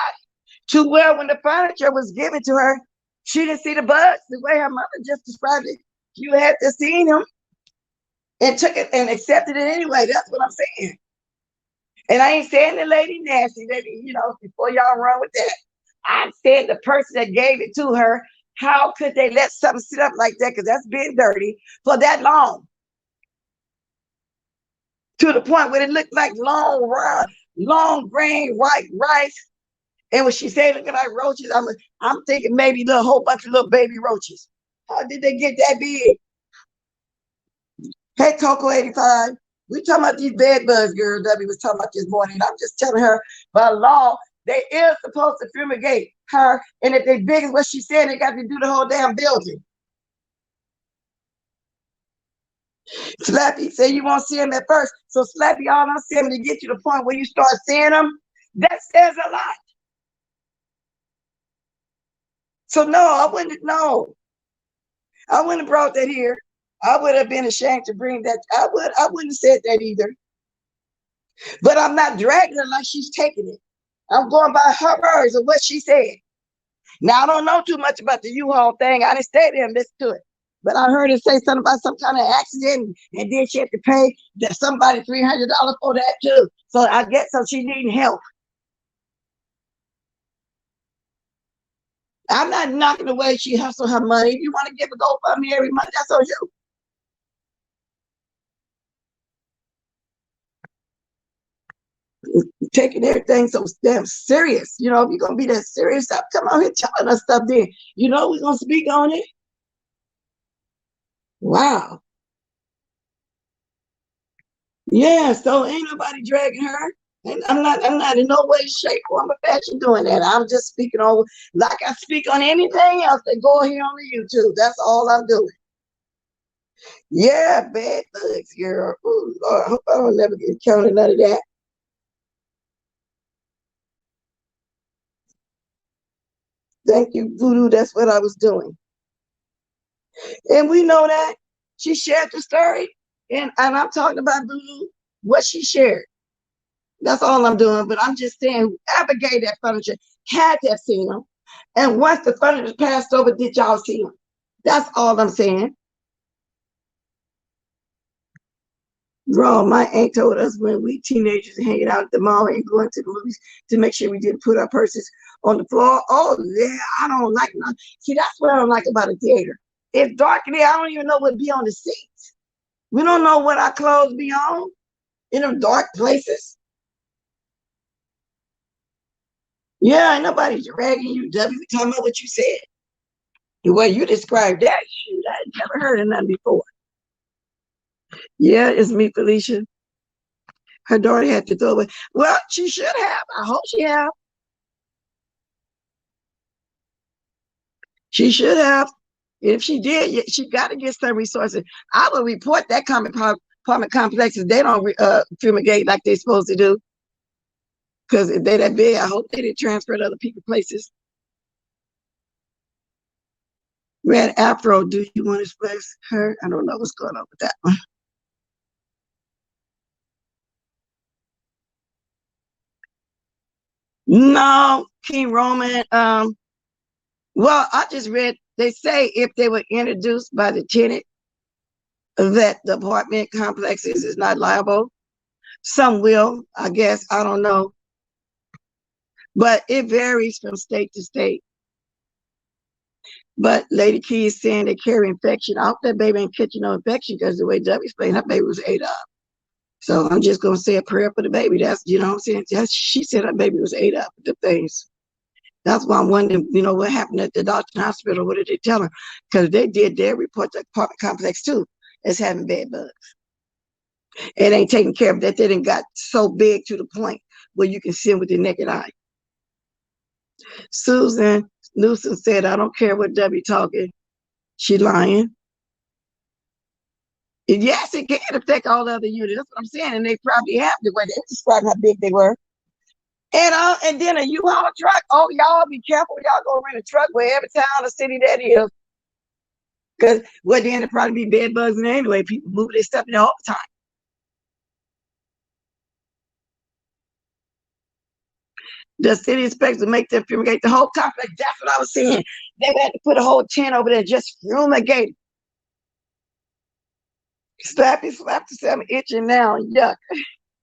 To where when the furniture was given to her, she didn't see the bugs the way her mother just described it. You had to see them and took it and accepted it anyway. That's what I'm saying. And I ain't saying the lady nasty, that, you know, before y'all run with that. I'm saying the person that gave it to her, how could they let something sit up like that? Because that's been dirty for that long. To the point where it looked like long grain white rice. And when she said looking like roaches, I'm thinking maybe a whole bunch of little baby roaches. How did they get that big? Hey, Coco 85. We talking about these bed bugs, girl. W was talking about this morning. I'm just telling her, by law, they is supposed to fumigate her. And if they big as what she said, they got to do the whole damn building. Slappy say you won't see them at first. So Slappy, all I'm saying to get you to the point where you start seeing them, that says a lot. So no, I wouldn't have brought that here. I would have been ashamed to bring that. I wouldn't have said that either. But I'm not dragging her like she's taking it. I'm going by her words of what she said. Now I don't know too much about the U-Haul thing. I didn't stay there and listen to it. But I heard her say something about some kind of accident, and then she had to pay somebody $300 for that too. So I guess so she needing help. I'm not knocking the way she hustled her money. If you want to give a GoFundMe every month, that's on you. Taking everything so damn serious. You know, if you're gonna be that serious, stop coming out here telling us stuff then. You know we're gonna speak on it. Wow. Yeah, so ain't nobody dragging her. And I'm not in no way, shape, form, or fashion doing that. I'm just speaking on like I speak on anything else that go here on the YouTube. That's all I'm doing. Yeah, bad bugs, girl. Ooh, Lord, I hope I don't never get counted none of that. Thank you, Voodoo. That's what I was doing. And we know that she shared the story. And I'm talking about Voodoo, what she shared. That's all I'm doing. But I'm just saying, whoever gave that furniture had to have seen them. And once the furniture passed over, did y'all see them? That's all I'm saying. Wrong. My aunt told us when we teenagers hanging out at the mall and going to the movies to make sure we didn't put our purses on the floor. Oh yeah, I don't like none. See, that's what I don't like about a theater. It's dark in there. I don't even know what be on the seats. We don't know what our clothes be on in them dark places. Yeah, ain't nobody dragging you, W. Talking about what you said. The way you described that, shoot, I had never heard of none before. Yeah, it's me, Felicia. Her daughter had to throw away. Well, she should have. I hope she have. She should have. If she did, she got to get some resources. I would report that apartment complexes. They don't fumigate like they're supposed to do. Because if they're that big, I hope they didn't transfer to other people's places. Red Afro, do you want to express her? I don't know what's going on with that one. No, King Roman. Well, I just read they say if they were introduced by the tenant that the apartment complexes is not liable. Some will, I guess. I don't know. But it varies from state to state. But Lady Key is saying they carry infection. I hope that baby ain't catching no infection because the way Debbie explained, her baby was 8 up. So I'm just gonna say a prayer for the baby. That's what I'm saying. She said her baby was 8 up. The things. That's why I'm wondering, what happened at the doctor hospital. What did they tell her? Because they did their report to apartment complex too as having bed bugs. It ain't taking care of that. They didn't got so big to the point where you can see them with the naked eye. Susan Newsom said, I don't care what Debbie talking. She lying. And yes, it can affect all the other units. That's what I'm saying. And they probably have the way they described how big they were. And then a U-Haul truck. Oh, y'all be careful. Y'all go rent a truck wherever town or city that is. Because then it probably be bed bugs in there anyway. People move their stuff in there all the time. The city inspectors make them fumigate the whole complex. That's what I was saying. They would have to put a whole tent over there just fumigate. Slappy, I'm itching now. Yuck.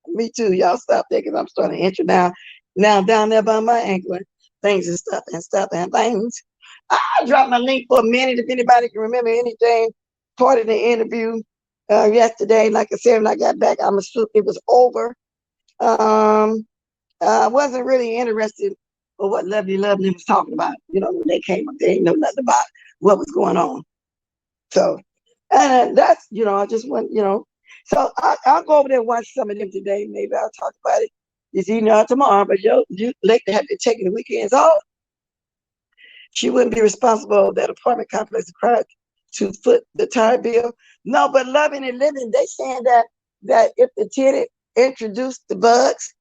Me too. Y'all stop there because I'm starting to itch now. Now down there by my ankle. Things and stuff and things. I dropped my link for a minute if anybody can remember anything. Part of the interview yesterday. Like I said, when I got back, I'm assuming it was over. I wasn't really interested in what Lovely was talking about. When they came up, they didn't know nothing about what was going on. So, and that's, I just went, so I'll go over there and watch some of them today. Maybe I'll talk about it this evening or tomorrow. But you like to have been taking the weekends off. She wouldn't be responsible that apartment complex required to foot the tire bill. No, but Loving and Living, they saying that if the tenant introduced the bugs,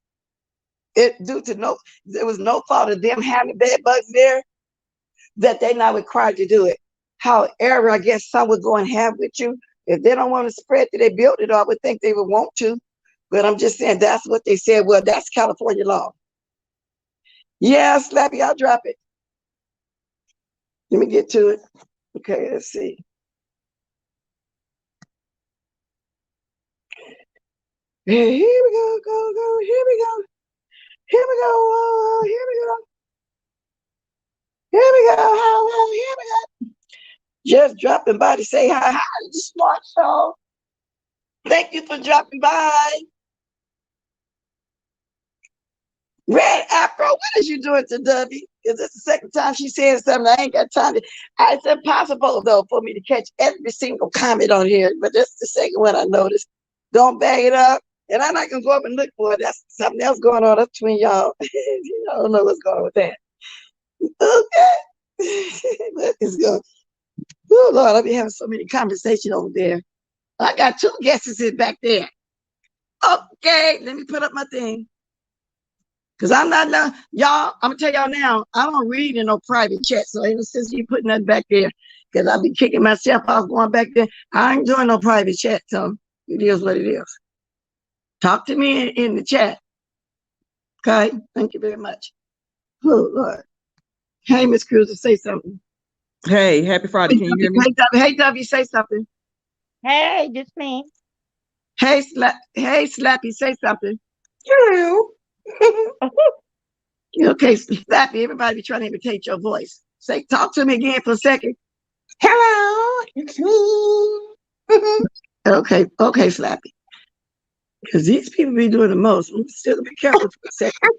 there was no fault of them having bed bugs there, that they're not required to do it. However, I guess some would go and have with you. If they don't want to spread that they built it, I would think they would want to. But I'm just saying that's what they said. Well, that's California law. Yeah, Slappy, I'll drop it. Let me get to it. Okay, let's see. Here we go, go. Here we go. Here we go. Here we go. Here we go. Here we go. Just dropping by to say hi to the Smart Show. Thank you for dropping by. Red Afro, what is you doing to Dubby? Is this the second time she said something? I ain't got time to. It's impossible, though, for me to catch every single comment on here, but that's the second one I noticed. Don't bag it up. And I'm not gonna go up and look for it. That's something else going on up between y'all. I don't know what's going on with that. Okay. What is going? Oh Lord, I'll be having so many conversations over there. I got two guesses back there. Okay, let me put up my thing. Cause I'm not y'all. I'm gonna tell y'all now. I don't read in no private chat, so ain't no sense you putting that back there. Cause I'll be kicking myself off going back there. I ain't doing no private chat, so it is what it is. Talk to me in the chat. Okay, thank you very much. Oh Lord. Hey, Miss Cruz, say something. Hey, happy Friday. Can you hear me? Hey, W, say something. Hey, this me. Hey, Slappy, say something. Hello. Okay, Slappy, everybody be trying to imitate your voice. Say, talk to me again for a second. Hello, it's me. Okay, Slappy. Because these people be doing the most. I'm still be careful for a second.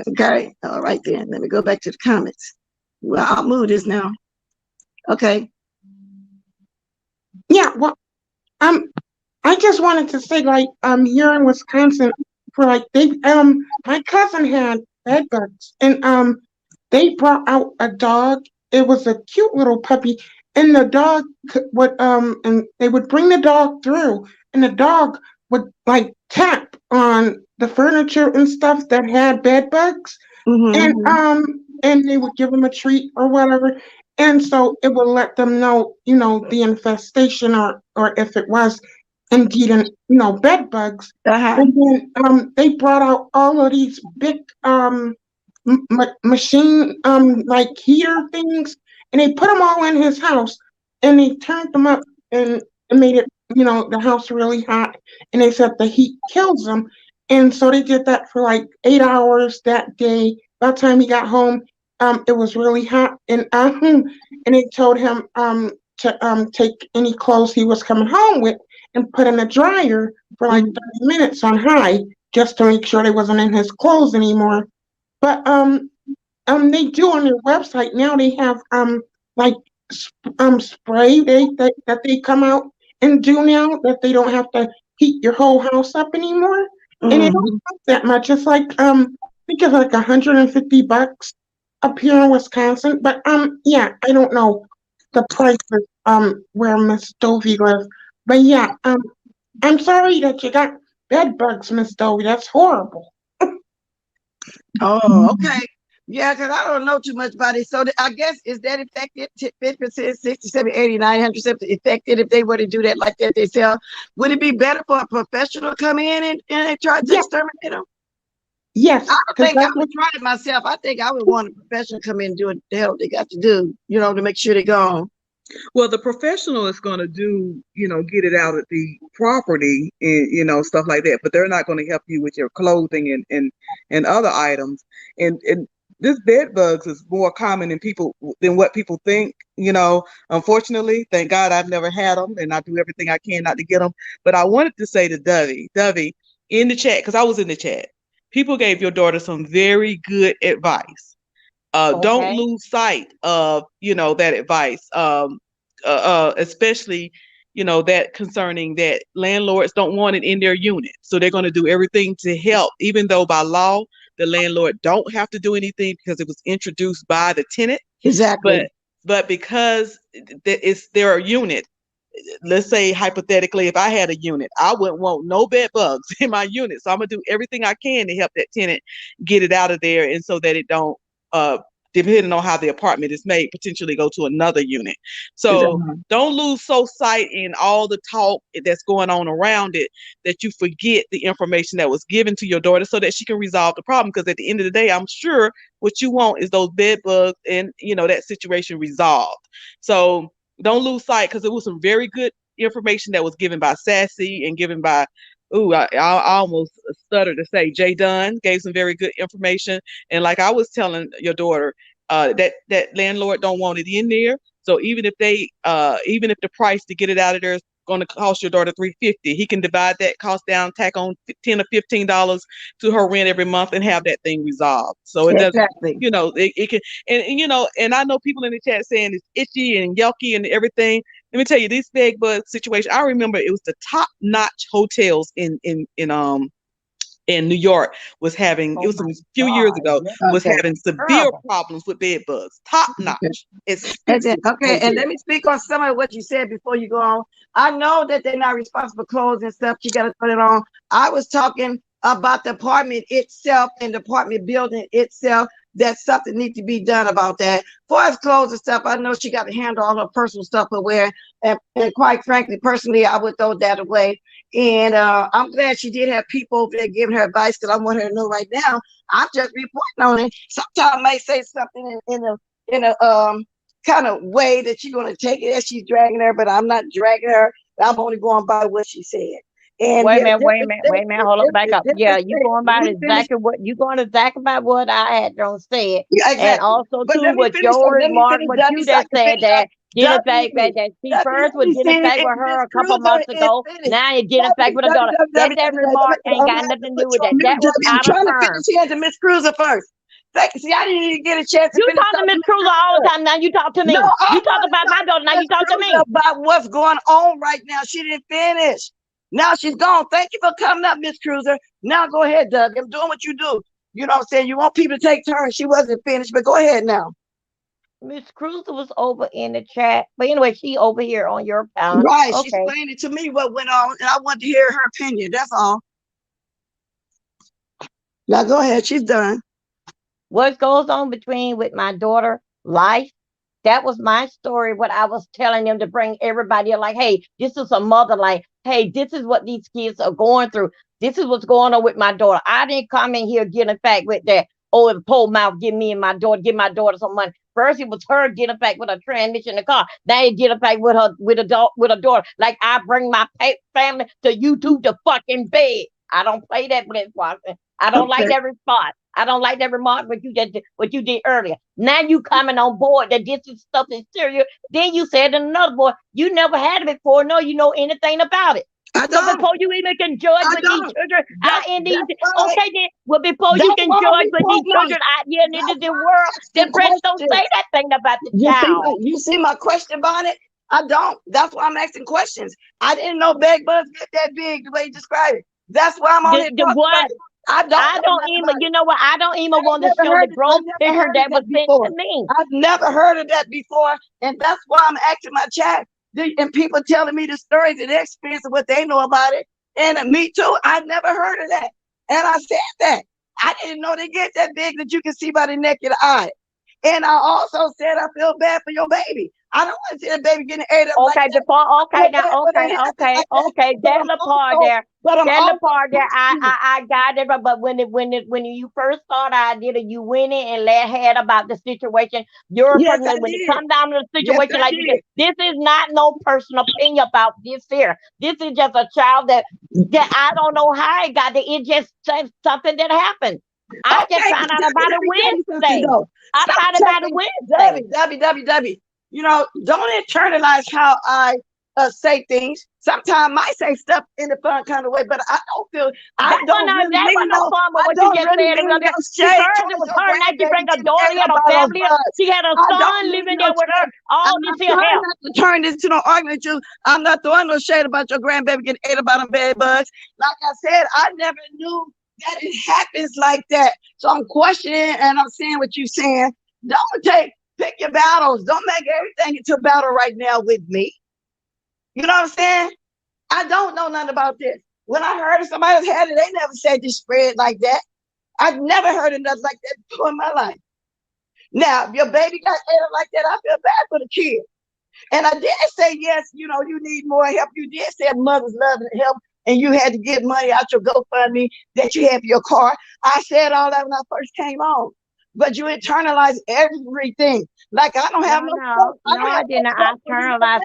Okay, all right then. Let me go back to the comments. Well, I'll move this now. Okay. Yeah, well, I just wanted to say, like, here in Wisconsin, for like my cousin had bed bugs, and they brought out a dog. It was a cute little puppy, and the dog would and they would bring the dog through, and the dog would like tap on the furniture and stuff that had bed bugs, and they would give them a treat or whatever, and so it would let them know, the infestation, or if it was indeed bed bugs. And then they brought out all of these big machine like heater things, and they put them all in his house, and they turned them up, and it made it the house really hot, and they said the heat kills them, and so they did that for like 8 hours that day. By the time he got home, it was really hot, and they told him to take any clothes he was coming home with and put in the dryer for like 30 minutes on high, just to make sure they wasn't in his clothes anymore. But they do on their website now. They have like spray that they come out and do now, that they don't have to heat your whole house up anymore, and it don't cost that much. It's like I think it's like $150 up here in Wisconsin. But yeah, I don't know the prices where Miss Dovey lives. But yeah, I'm sorry that you got bed bugs, Miss Dovey. That's horrible. Oh, okay. Yeah, because I don't know too much about it. So I guess, is that effective? 50%, 67, 80, 900% effective if they were to do that like that themselves? Would it be better for a professional to come in and try to exterminate them? Yes. I don't think I would try it myself. I think I would want a professional to come in and do what the hell they got to do, to make sure they're gone. Well, the professional is going to do, get it out of the property and, stuff like that, but they're not going to help you with your clothing and other items. And this bed bugs is more common than what people think, unfortunately. Thank God I've never had them, and I do everything I can not to get them. But I wanted to say to Dovey, in the chat, because I was in the chat, people gave your daughter some very good advice. Don't lose sight of, that advice, especially, that concerning that landlords don't want it in their unit. So they're going to do everything to help, even though by law, the landlord don't have to do anything because it was introduced by the tenant. Exactly. But because it's their unit, let's say hypothetically, if I had a unit, I wouldn't want no bed bugs in my unit. So I'm gonna do everything I can to help that tenant get it out of there, and so that it don't, depending on how the apartment is made, potentially go to another unit. So don't lose sight in all the talk that's going on around it, that you forget the information that was given to your daughter so that she can resolve the problem. Because at the end of the day, I'm sure what you want is those bed bugs and, that situation resolved. So don't lose sight, because it was some very good information that was given by Sassy and given by, I almost stutter to say, Jay Dunn gave some very good information. And like I was telling your daughter, that landlord don't want it in there. So even if the price to get it out of there is going to cost your daughter $350, he can divide that cost down, tack on $10 or $15 to her rent every month, and have that thing resolved. So it doesn't, it can, and I know people in the chat saying it's itchy and yucky and everything. Let me tell you, this bed bug situation. I remember it was the top-notch hotels in New York was having, it Oh was a my few years God. ago, That's was Okay. having severe terrible. problems with bed bugs. Top Okay. notch, And then, expensive okay, and hotel. let me speak on some of what you said before you go on. I know that they're not responsible for clothes and stuff. You got to put it on. I was talking about the apartment itself and the apartment building itself. That something needs to be done about that. As far as clothes and stuff, I know she got to handle all her personal stuff her wear. And quite frankly, personally, I would throw that away. And I'm glad she did have people over there giving her advice because I want her to know right now. I'm just reporting on it. Sometimes I may say something in a kind of way that you're going to take it as she's dragging her, but I'm not dragging her. I'm only going by what she said. And Wait a yeah, minute, wait a minute, wait a minute. Hold up, back up. Yeah, you going let about me finish. exactly what you going exactly about what I had done said, Yeah, and exactly. also But too let me what finish. your Let me remark, finish, what W, you so I just can said finish up. that Jennifer W, that she W, first let was me getting see back if with Miss her a couple Cruiser months is ago. finished. Now you're getting back W, with her W, daughter. W, That W, W, W. remark ain't I'm got gonna have to nothing to do put with you that. on mute, That was W. I'm out of trying to turn. finish here to Miss Cruiser first. See, I didn't even get a chance to You finish talk to talking Miss to Miss Cruiser all the Cruiser. time. Now you talk to No, me. I You talk want to about my talk to daughter. Now Miss you talk to Cruiser me. about what's going on right now. She didn't finish. Now she's gone. Thank you for coming up, Miss Cruiser. Now go ahead, Doug. I'm doing what you do. You know what I'm saying? You want people to take turns. She wasn't finished, but go ahead now. Miss Cruiser was over in the chat, but anyway, she over here on your panel. Right. She Okay. explained it to me what went on, and I wanted to hear her opinion. That's all. Now go ahead. She's done. What goes on between with my daughter life, that was my story, what I was telling them to bring everybody like, hey, this is a mother, like, hey, this is what these kids are going through. This is what's going on with my daughter. I didn't come in here getting back with that, oh, the pole mouth, give me and my daughter, give my daughter some money. First it was her getting back with a transmission in the car. Now you get back with her with a daughter. Like I bring my family to YouTube to fucking bed. I don't play that Bliss Watson. I don't like Okay. that response. I don't like that remark what you did earlier. Now you coming on board that this is stuff is serious. Then you said in another boy, you never had it before. No, you know anything about it. I So don't. before you even can judge I with these don't. children out in these, That's why. okay then, well before you That's can why I'm judge with these reporting on children it. out here in That's the why world, I'm then asking press don't say questions. that thing about the You see, child. you see my question about it? I don't. That's why I'm asking questions. I didn't know bed bugs get that big the way you described it. That's why I'm on here The talking about what? it. I don't I know don't nothing even, about it. you know what? I don't even I want to never show the heard it. I gross never picture heard of that was that sent before. to me. I've never heard of that before, and that's why I'm asking my chat. And people telling me the stories and their experience of what they know about it. And me too. I never heard of that, and I said that I didn't know they get that big that you can see by the naked eye. And I also said I feel bad for your baby. I don't want to see the baby getting ate up like Okay, that. before, I okay, feel now, bad when okay, it happens okay, like that. okay. But That I'm little part also, there, but I'm that little also part there, questioning. I got it. But when you first started, I did it. You went in and let head about the situation. Your Yes, I personal, when it did. comes down to the Yes, situation I like did. this is not no personal opinion about this here. This is just a child that I don't know how it got there. It just something that happened. I just Okay, found but out about let it me tell you something Wednesday. though. I Stop found out about it taking Wednesday. W. You know, don't internalize how I say things. Sometimes I might say stuff in a fun kind of way, but I don't really That mean wasn't no no, fun, but I what you don't just really said mean no see shade first it towards was your her, now she grandbaby bring a getting daughter, ate he had up a by those family, bugs. she had a I don't son mean living no there with her, shade. all And this I'm here trying help. not to turn this into no argument with you. I'm not throwing no shade about your grandbaby getting ate up by them bed bugs. Like I said, I never knew that it happens like that. So I'm questioning and I'm saying what you're saying. Pick your battles. Don't make everything into a battle right now with me. You know what I'm saying? I don't know nothing about this. When I heard of somebody else had it, they never said this spread like that. I've never heard of nothing like that before in my life. Now, if your baby got ate up like that, I feel bad for the kid. And I did say, yes, you know, you need more help. You did say mothers love and help, and you had to get money out your GoFundMe that you have for your car. I said all that when I first came on. But you internalize everything. Like I don't have no smoke. I don't I have no didn't. I smoke for you right internalized now.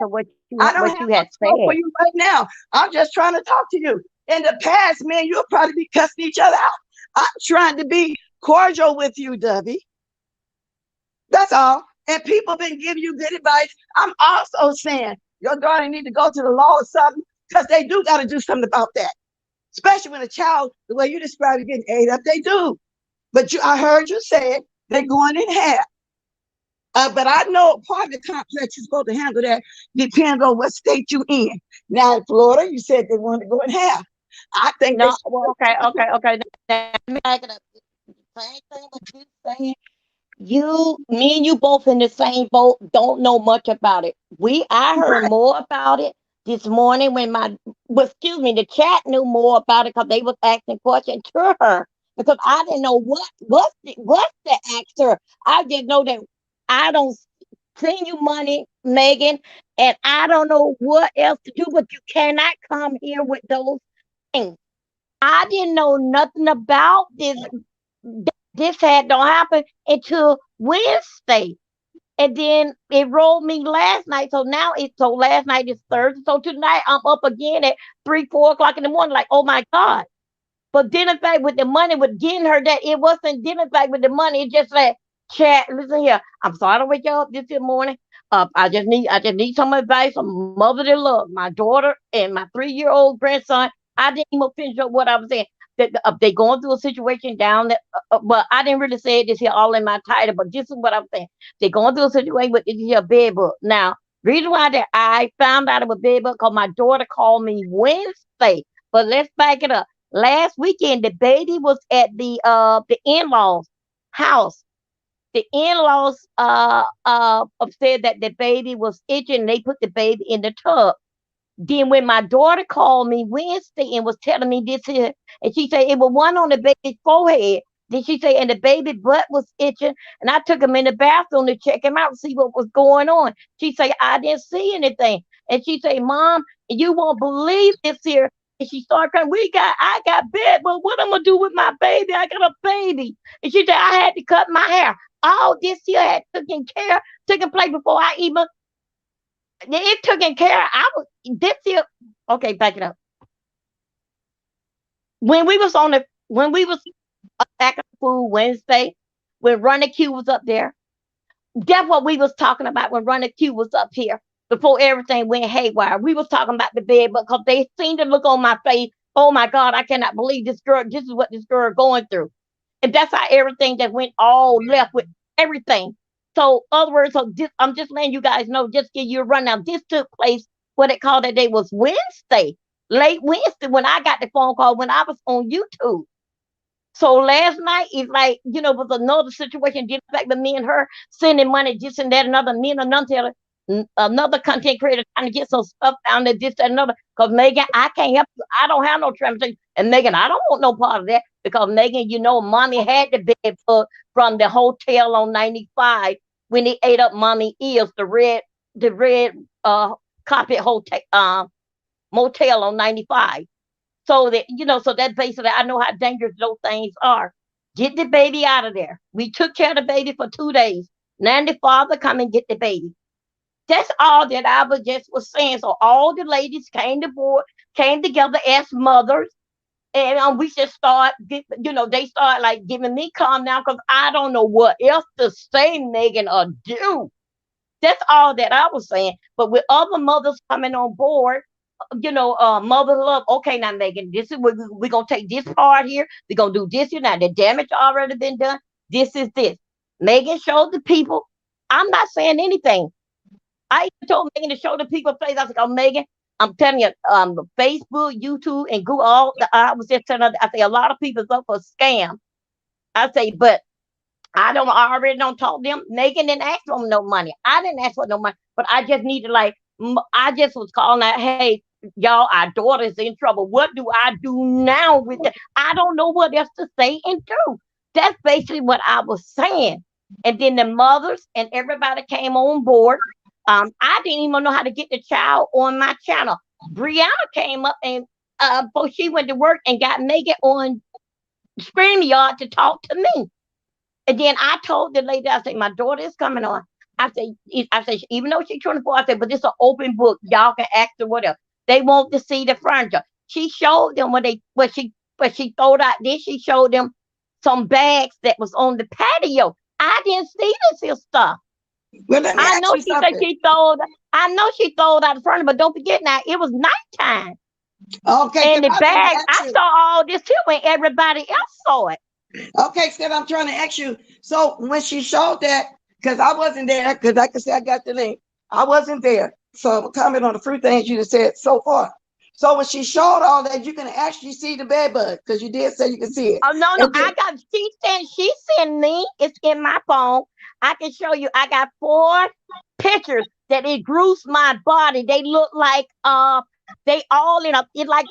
I don't what have you no had smoke for said. you right now. I'm just trying to talk to you. In the past, man, you'll probably be cussing each other out. I'm trying to be cordial with you, Dubby. That's all. And people been giving you good advice. I'm also saying your daughter need to go to the law or something because they do got to do something about that. Especially when a child, the way you describe it, getting ate up, they do. But I heard you say it, they're going in half. But I know part of the complex you're supposed to handle that depends on what state you in. Now in Florida, you said they want to go in half. I think No, well, okay. Now, let me back it up. Same thing what you saying. Me and you both in the same boat. Don't know much about it. I heard right. more about it this morning when excuse me, the chat knew more about it because they was asking questions to her because I didn't know what's the answer. I just know that I don't send you money, Megan, and I don't know what else to do. But you cannot come here with those things. I didn't know nothing about this. This had don't happen until Wednesday. And then it rolled me last night. So last night is Thursday. So tonight I'm up again at 3, 4 o'clock in the morning, like, oh my God. But then in fact with the money, with getting her that it wasn't then in fact with the money, it just like chat, listen here. I'm sorry to wake you up this morning. I just need some advice from motherly love. My daughter and my 3-year-old grandson. I didn't even finish up what I was saying. That they going through a situation down there, but I didn't really say this here all in my title. But this is what I'm saying. They going through a situation with this here bed book. Now, reason why that I found out about bed book because my daughter called me Wednesday. But let's back it up. Last weekend, the baby was at the in-laws' house. The in-laws said that the baby was itching. And they put the baby in the tub. Then when my daughter called me Wednesday and was telling me this here, and she said it was one on the baby's forehead. Then she said, and the baby butt was itching, and I took him in the bathroom to check him out and see what was going on. She said, I didn't see anything. And she said, Mom, you won't believe this here. And she started crying, I got bed, but what I'm gonna do with my baby? I got a baby. And she said, I had to cut my hair. All this here had taken place before I even it taken care. I was this year. Okay, back it up. When we was back on Food Wednesday, when Running Q was up there, that's what we was talking about when Running Q was up here before everything went haywire. We was talking about the bed because they seemed to look on my face. Oh my God, I cannot believe this girl. This is what this girl going through, and that's how everything that went all left with everything. So, other words, I'm just letting you guys know, just give you a rundown. This took place, what they called that day was Wednesday, late Wednesday, when I got the phone call when I was on YouTube. So last night is like, was another situation dealing back with me and her sending money, this and that, another content creator trying to get some stuff down there, this and another. Because Megan, I can't help you. I don't have no transportation. And Megan, I don't want no part of that because Megan, mommy had the bed from the hotel on 95 when they ate up mommy ears, the red carpet hotel motel on 95. So that basically I know how dangerous those things are. Get the baby out of there. We took care of the baby for 2 days. Now the father come and get the baby. That's all that I was saying. So all the ladies came together as mothers, and we just they start like giving me calm down because I don't know what else to say, Megan, or do. That's all that I was saying. But with other mothers coming on board, mother love. Okay, now Megan, this is what we're gonna take this part here. We're gonna do this here. Now the damage already been done. This is this. Megan showed the people. I'm not saying anything. I told Megan to show the people place. I said, "Oh, Megan, I'm telling you, Facebook, YouTube, and Google. I was just telling her. I say a lot of people's up for scam. I say, but I already don't talk to them. Megan didn't ask for no money. I didn't ask for no money, but I just needed I just was calling out, hey, y'all, our daughter's in trouble. What do I do now with that? I don't know what else to say and do. That's basically what I was saying. And then the mothers and everybody came on board. I didn't even know how to get the child on my channel. Brianna came up and before she went to work and got Megan on StreamYard to talk to me. And then I told the lady, I said, my daughter is coming on. I said, even though she's 24, I said, but it's an open book. Y'all can ask her whatever. They want to see the furniture. She showed them what she throwed out there. She showed them some bags that was on the patio. I didn't see this here stuff. Well, I know she said I know she throwed out the furniture, but don't forget now, it was nighttime. Okay. And the bag, I saw all this too when everybody else saw it. Okay, Steph, I'm trying to ask you. So when she showed that, because I wasn't there, because like I said, I got the link. I wasn't there. So I'm comment on the few things you just said so far. So when she showed all that, you can actually see the bed bug, because you did say you can see it. Oh no, she sent me, it's in my phone. I can show you. I got 4 pictures that it grews my body. They look like they all in a it's like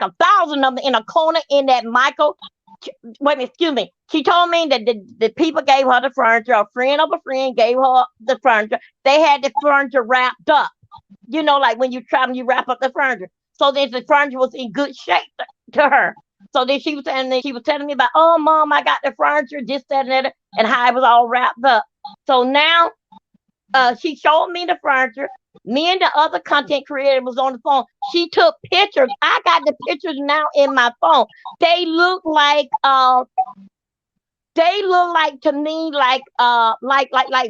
1,000 of them in a corner in that Michael. Wait a minute, excuse me. She told me that the people gave her the furniture. A friend of a friend gave her the furniture. They had the furniture wrapped up. You know, like when you travel, you wrap up the furniture. So then the furniture was in good shape to her. So then she was telling me about, oh, Mom, I got the furniture, this, that, and that, and how it was all wrapped up. So now she showed me the furniture. Me and the other content creator was on the phone. She took pictures. I got the pictures now in my phone. They look like to me like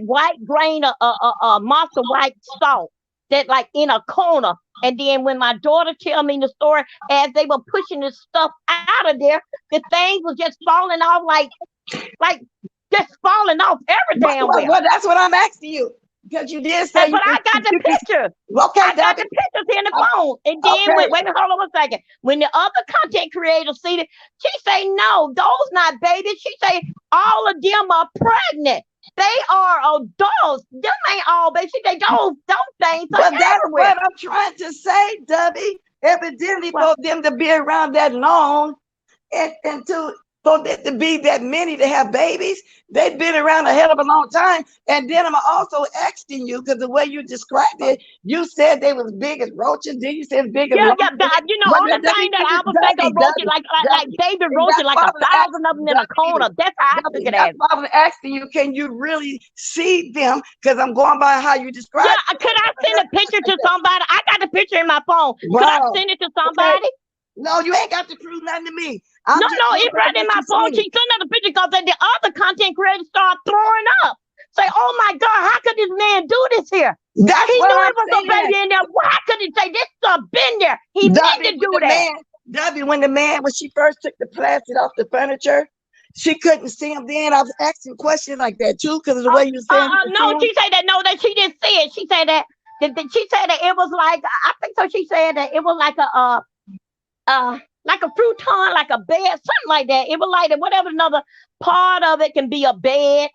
white grain monster white salt that like in a corner. And then when my daughter tell me the story, as they were pushing the stuff out of there, the things was just falling off like just falling off every damn well. Well, that's what I'm asking you. Because you did say, but I got the pictures. Okay, I got the pictures in the phone. And then wait a minute, hold on a second. When the other content creators see it, she say, no, those not babies. She say all of them are pregnant. They are adults. Them ain't all babies. She say those things are But that's everywhere. what I'm trying to say, Debbie. Evidently, for them to be around that long and for there to be that many to have babies, they've been around a hell of a long time. And then I'm also asking you, because the way you described it, you said they was big as roaches. Then you said big as You know, on the thing that I was thinking of roaches, like baby roaches, like 1,000 of them in a corner. That's how I took it as. That's why I was asking you, can you really see them? Because I'm going by how you described it. Yeah, could I send a picture to somebody? I got the picture in my phone. Could I send it to somebody? Okay. No, you ain't got to prove nothing to me. No, it's right in my phone. She sent out the picture because the other content creators start throwing up. Say, oh my God, how could this man do this here? He knew it was a baby in there. Why could he say this stuff been there? He meant to do that. When she first took the plastic off the furniture, she couldn't see him then. I was asking questions like that too, because of the way you said no, she said that that she didn't see it. She said that she said that it was like, I think so. She said that it was like a futon, like a bed, something like that. It was like whatever another part of it can be a bed,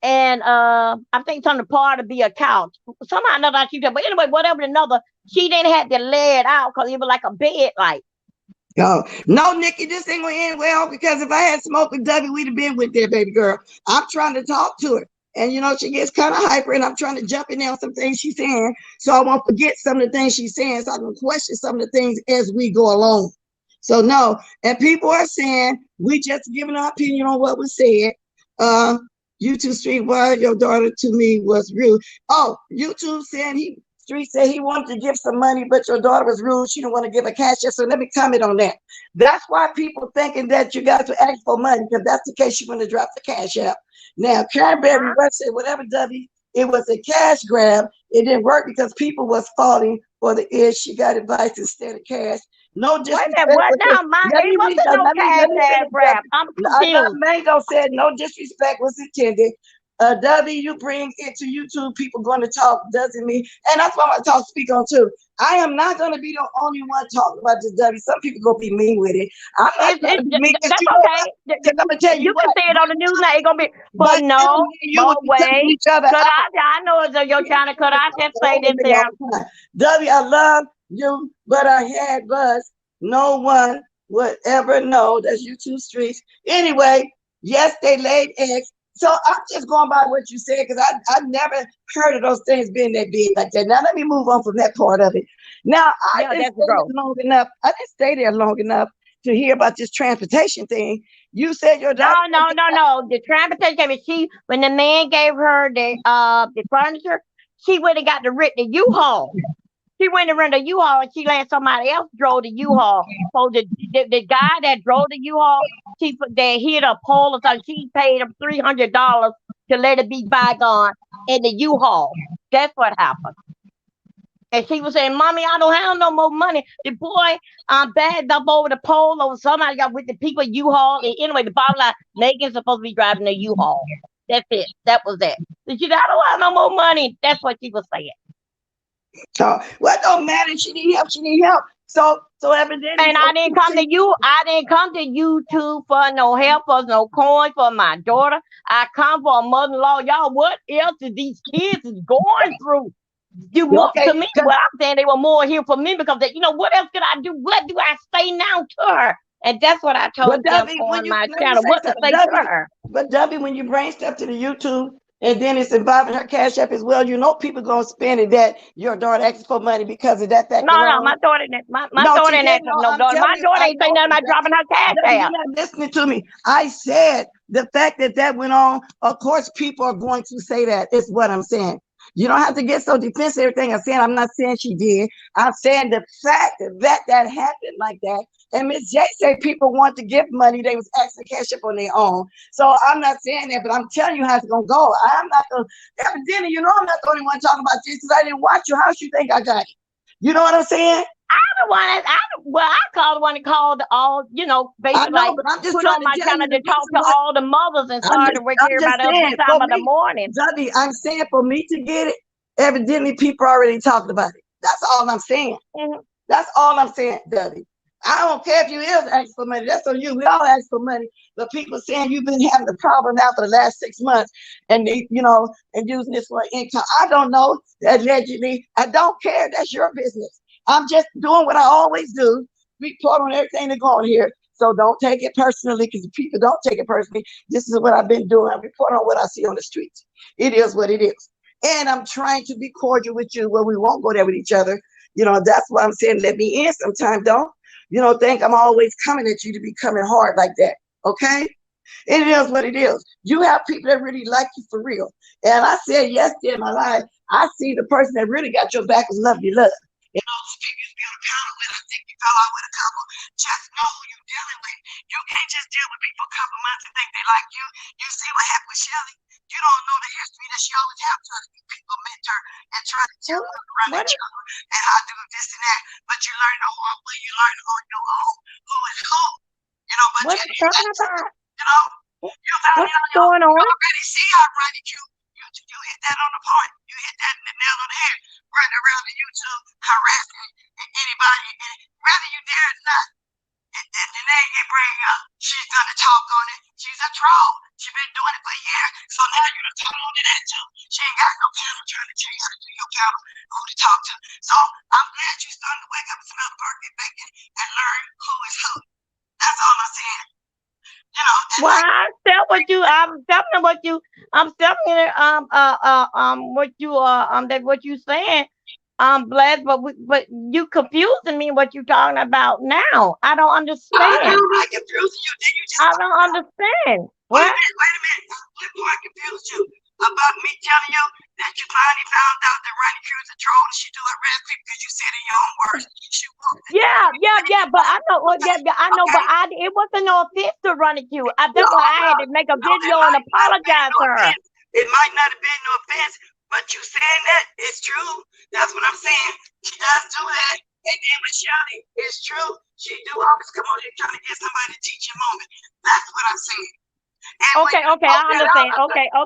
and I think some part to be a couch. Somehow another she said, but anyway, whatever another, she didn't have to lay it out because it was like a bed, like. Oh, no, Nikki, this ain't gonna end well, because if I had smoked with Debbie, we'd have been with that baby girl. I'm trying to talk to her. And she gets kind of hyper, and I'm trying to jump in there on some things she's saying, so I won't forget some of the things she's saying, so I can question some of the things as we go along. So no, and people are saying we just giving our opinion on what was said. YouTube Street, why your daughter to me was rude. Oh, YouTube saying Street said he wanted to give some money, but your daughter was rude. She didn't want to give a cash. So let me comment on that. That's why people thinking that you got to ask for money, because that's the case. You want to drop the cash out. Now, Karen Berry West said, whatever, W, it was a cash grab. It didn't work because people was falling for the ish. She got advice instead of cash. No disrespect. Wait a minute, what now? It wasn't no cash grab. I'm confused. Mango said no disrespect was intended. W, you bring into YouTube people going to talk, doesn't mean, and that's what I'm going to speak on too. I am not going to be the only one talking about this, W. Some people going to be mean with it. I'm not going to be mean. That's okay. I'm going to tell you can say it on the news now. It's going to be, but no, wait. I know you're trying to cut out that say this there. W, I love you, but I had buzz. No one would ever know. That's YouTube Streets. Anyway, yes, they laid eggs. So I'm just going by what you said, because I never heard of those things being that big like that. Now let me move on from that part of it. Now I didn't stay there long enough. I didn't stay there long enough to hear about this transportation thing. You said your daughter. No. The transportation. When the man gave her the furniture, she went and got the U-Haul. She went and rented a U-Haul, and she let somebody else drove the U-Haul. So the guy that drove the U-Haul, they hit a pole or something. She paid him $300 to let it be bygone in the U-Haul. That's what happened. And she was saying, Mommy, I don't have no more money. The boy bagged up over the pole, or somebody got with the people U-Haul. And anyway, the bottom line, Megan's supposed to be driving the U-Haul. That's it. That was that. She said, I don't want no more money. That's what she was saying. So what don't matter? She need help. She need help. So evidently. And I didn't come to you. I didn't come to YouTube for no help or no coin for my daughter. I come for a mother-in-law. Y'all, what else is these kids is going through? You more to me. Well, I'm saying they were more here for me because they, what else could I do? What do I say now to her? And that's what I told them on my channel. What to say to her? But Debbie, when you bring stuff to the YouTube and then it's involving her Cash App as well, people gonna spend it that your daughter asks for money because of that fact. No, my daughter didn't. My daughter didn't ask for no daughter. My daughter ain't say nothing about dropping her Cash App. You're not listening to me. I said the fact that went on. Of course, people are going to say that. Is what I'm saying. You don't have to get so defensive. Everything I'm saying, I'm not saying she did. I'm saying the fact that happened like that. And Miss J said people want to give money. They was asking Cash App on their own. So I'm not saying that, but I'm telling you how it's gonna go. I'm not gonna. Evidently, I'm not the only one talking about this because I didn't watch you. How you think I got it? You know what I'm saying? I called the one that called all, basically like put on my channel to talk to all the mothers and started to wake everybody up this time of the morning. Debbie, I'm saying for me to get it, evidently people already talked about it. That's all I'm saying. Mm-hmm. That's all I'm saying, Debbie. I don't care if you is asking for money. That's on you. We all ask for money. But people saying you've been having the problem now for the last 6 months and they, and using this for income. I don't know. Allegedly. I don't care. That's your business. I'm just doing what I always do. Report on everything that's going on here. So don't take it personally because people don't take it personally. This is what I've been doing. I report on what I see on the streets. It is what it is. And I'm trying to be cordial with you where we won't go there with each other. That's why I'm saying let me in sometime. Don't, think I'm always coming at you to be coming hard like that. Okay? It is what it is. You have people that really like you for real. And I said yesterday in my life, I see the person that really got your back is love you love. And all those people you build a counter with, I think you fell out with a couple. Just know who you're dealing with. You can't just deal with people a couple months and think they like you. You see what happened with Shelly? You don't know the history that she always have trying to get people mentor and try to tell them around each other and how to do this and that. But you learn the hard way. You learn on your own who is who. But what you talking about? What's going on? You already see how running you hit that on the point. You hit that in the nail on the head. Running around the YouTube harassing anybody, and whether you dare or not, and the name you bring up, she's gonna talk on it. She's a troll. She's been doing it for a year, so now you're gonna talk on to that too. She ain't got no panel trying to tell you how to do your panel, who to talk to. So I'm glad you starting to wake up and smell the birthday bacon and learn who is who. That's all I'm saying. Well, I'm telling what you. I'm telling what you saying. I'm blessed, but you confusing me. What you talking about now? I don't understand. I'm not confusing you. Then you just. I don't understand. What? Wait a minute. What part confused you about me telling you that you finally found out that Ronnie Q is a troll and she do harass people because you said in your own words. Yeah. But I know. Well, I know. But it wasn't no offense to Ronnie Q. That's why I had to make a video and apologize to her. It might not have been no offense, but you saying that it's true. That's what I'm saying. She does do that. And then with Shelly, it's true. She do always come on here trying to get somebody to teach you a moment. That's what I'm saying. Okay, I understand. Okay. I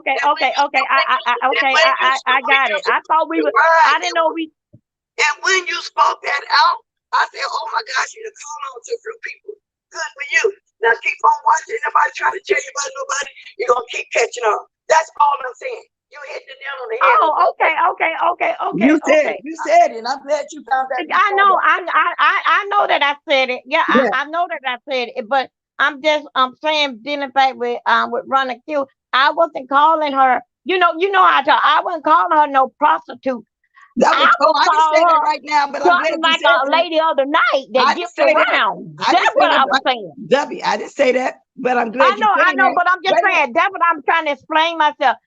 got it. I thought we were. I didn't know we. And when you spoke that out, I said, "Oh my gosh, you done called on to few people. Good for you. Now keep on watching. Nobody trying to tell you about nobody. You're gonna keep catching on. That's all I'm saying. You hit the nail on the head. Oh, okay. You said it. And I'm glad you found that. I know that I said it. Yeah. I know that I said it, but. I'm saying dealing back with Ronnie Q. I wasn't calling her. You know I wasn't calling her no prostitute. I can say that right now, but I'm glad like a lady of the night that gets around. That's what I was saying. Debbie, I didn't say that, but I'm glad I know, but I'm just saying that's what I'm trying to explain myself.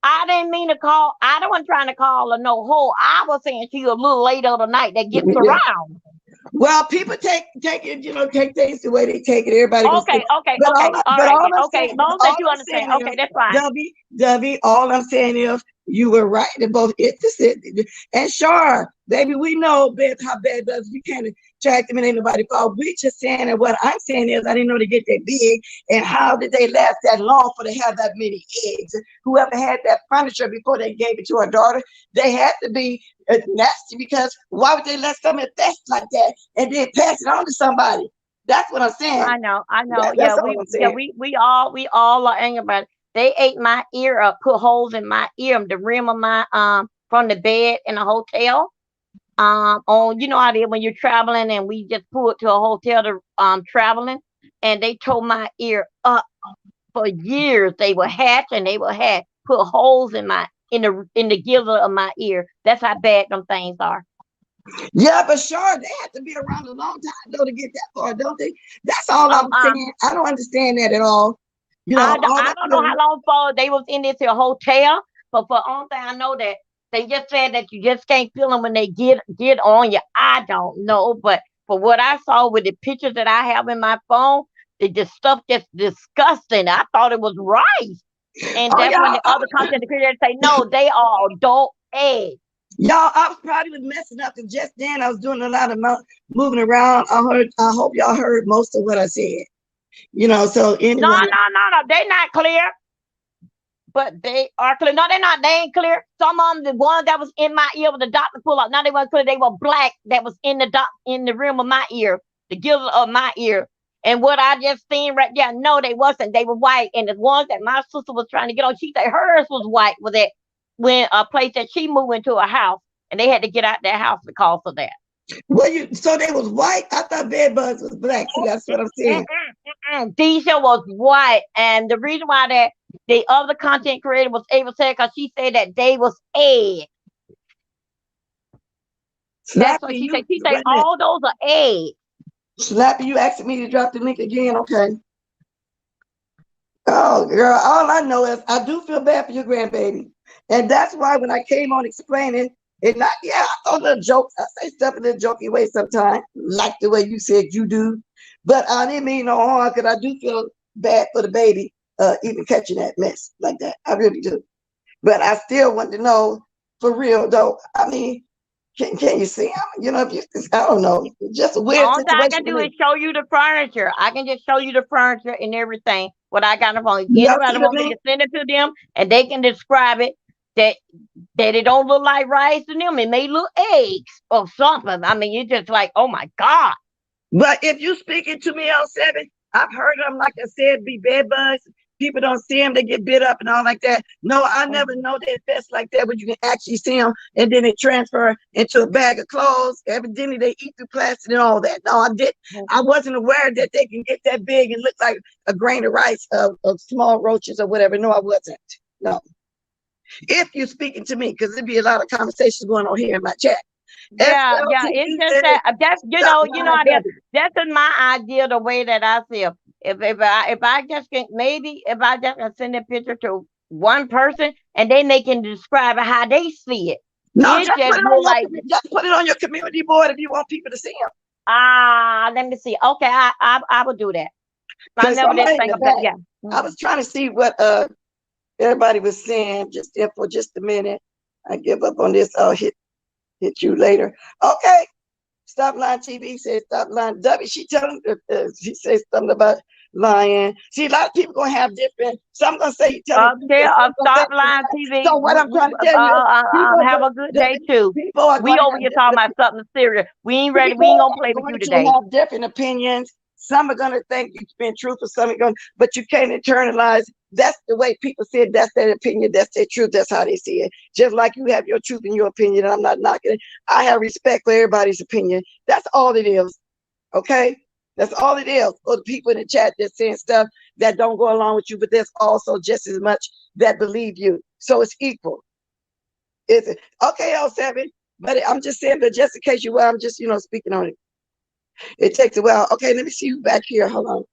I didn't mean to call. I wasn't trying to call her no hoe. I was saying she's a little lady of the night that gets around. Well, people take it, take things the way they take it. Everybody. Okay. All right. As long as you understand. Okay, that's fine. Debbie, all I'm saying is You were right. They're both interested. And sure, baby, we know how bad does you can't attract them and ain't nobody fault. We just saying that what I'm saying is I didn't know they get that big, and how did they last that long for they have that many eggs? Whoever had that furniture before they gave it to her daughter, they had to be nasty, because why would they let something infest like that and then pass it on to somebody? That's what I'm saying. I know. That's all I'm saying. We all are angry about it. They ate my ear up, put holes in my ear, the rim of my from the bed in a hotel. On you know how it is when you're traveling, and we just pulled to a hotel to traveling, and they tore my ear up for years. They would hatch and they would have put holes in the gizzard of my ear. That's how bad them things are. Yeah, but sure, they have to be around a long time though to get that far, don't they? That's all I'm saying. I don't understand that at all. You know, I don't know how long for they was in this hotel, but for only thing I know that they just said that you just can't feel them when they get on you. I don't know, but for what I saw with the pictures that I have in my phone, the stuff just disgusting. I thought it was rice, and that's when the other content creators say no, they are adult eggs. Y'all, I probably was messing up, because just then I was doing a lot of moving around. I hope y'all heard most of what I said. You know, so anyway. No, they're not clear. But they are clear. No, they're not. They ain't clear. Some of them, the ones that was in my ear, with the doctor pull out. Now they weren't clear. They were black. That was in the rim of my ear, the gizzard of my ear. And what I just seen right there, no, they wasn't. They were white. And the ones that my sister was trying to get on, she said hers was white. With that, when a place that she moved into a house, and they had to get out their house because of that. Well, so they was white. I thought bed bugs was black. See, that's what I'm saying. Deisha was white, and the reason why that the other content creator was able to say, because she said that they was eggs. That's what she said. She said all those are eggs. Slappy, you asking me to drop the link again? Okay. Oh, girl, all I know is I do feel bad for your grandbaby, and that's why when I came on explaining. I throw little jokes. I say stuff in a jokey way sometimes, like the way you said you do. But I didn't mean no harm, because I do feel bad for the baby, even catching that mess like that. I really do. But I still want to know, for real though. I mean, can you see him? You know, I don't know. Just a weird all situation. All I can do is show you the furniture. I can just show you the furniture and everything. What I got on the phone. Anybody want me to send it to them, and they can describe it. That it don't look like rice to them. It may look eggs or something. I mean, you're just like, oh my God. But if you speaking to me on 7, I've heard them, like I said, be bed bugs. People don't see them, they get bit up and all like that. No, I never know they infest like that, but you can actually see them, and then they transfer into a bag of clothes. Evidently, they eat through plastic and all that. No, I didn't. I wasn't aware that they can get that big and look like a grain of rice of small roaches or whatever. No, I wasn't. No. If you're speaking to me, because there'd be a lot of conversations going on here in my chat. Yeah, it's just that's you know how that's my idea, the way that I feel. If I just can, maybe if I just can send a picture to one person and then they can describe how they see it. No, just put it on your community board if you want people to see them. Let me see. Okay, I will do that. I never did think of that. Yeah, I was trying to see what everybody was saying just there for just a minute. I give up on this. I'll hit you later. Okay. Stop Lying TV says stop lying. W, she says something about lying. See, a lot of people gonna have different. Some gonna say stop Lying TV. So what I'm trying to tell you, have a good day too. We over here talking about something serious. We ain't ready. We ain't gonna play with you today. Have different opinions. Some are gonna think you've been truthful. Some are gonna, but you can't internalize. That's the way people say it. That's their opinion. That's their truth. That's how they see it. Just like you have your truth and your opinion. I'm not knocking it. I have respect for everybody's opinion. That's all it is. Okay? That's all it is. Or the people in the chat that's saying stuff that don't go along with you, but there's also just as much that believe you. So it's equal. Is it? Okay, L7. But I'm just saying that just in case you will, I'm just, speaking on it. It takes a while. Okay, let me see you back here. Hold on.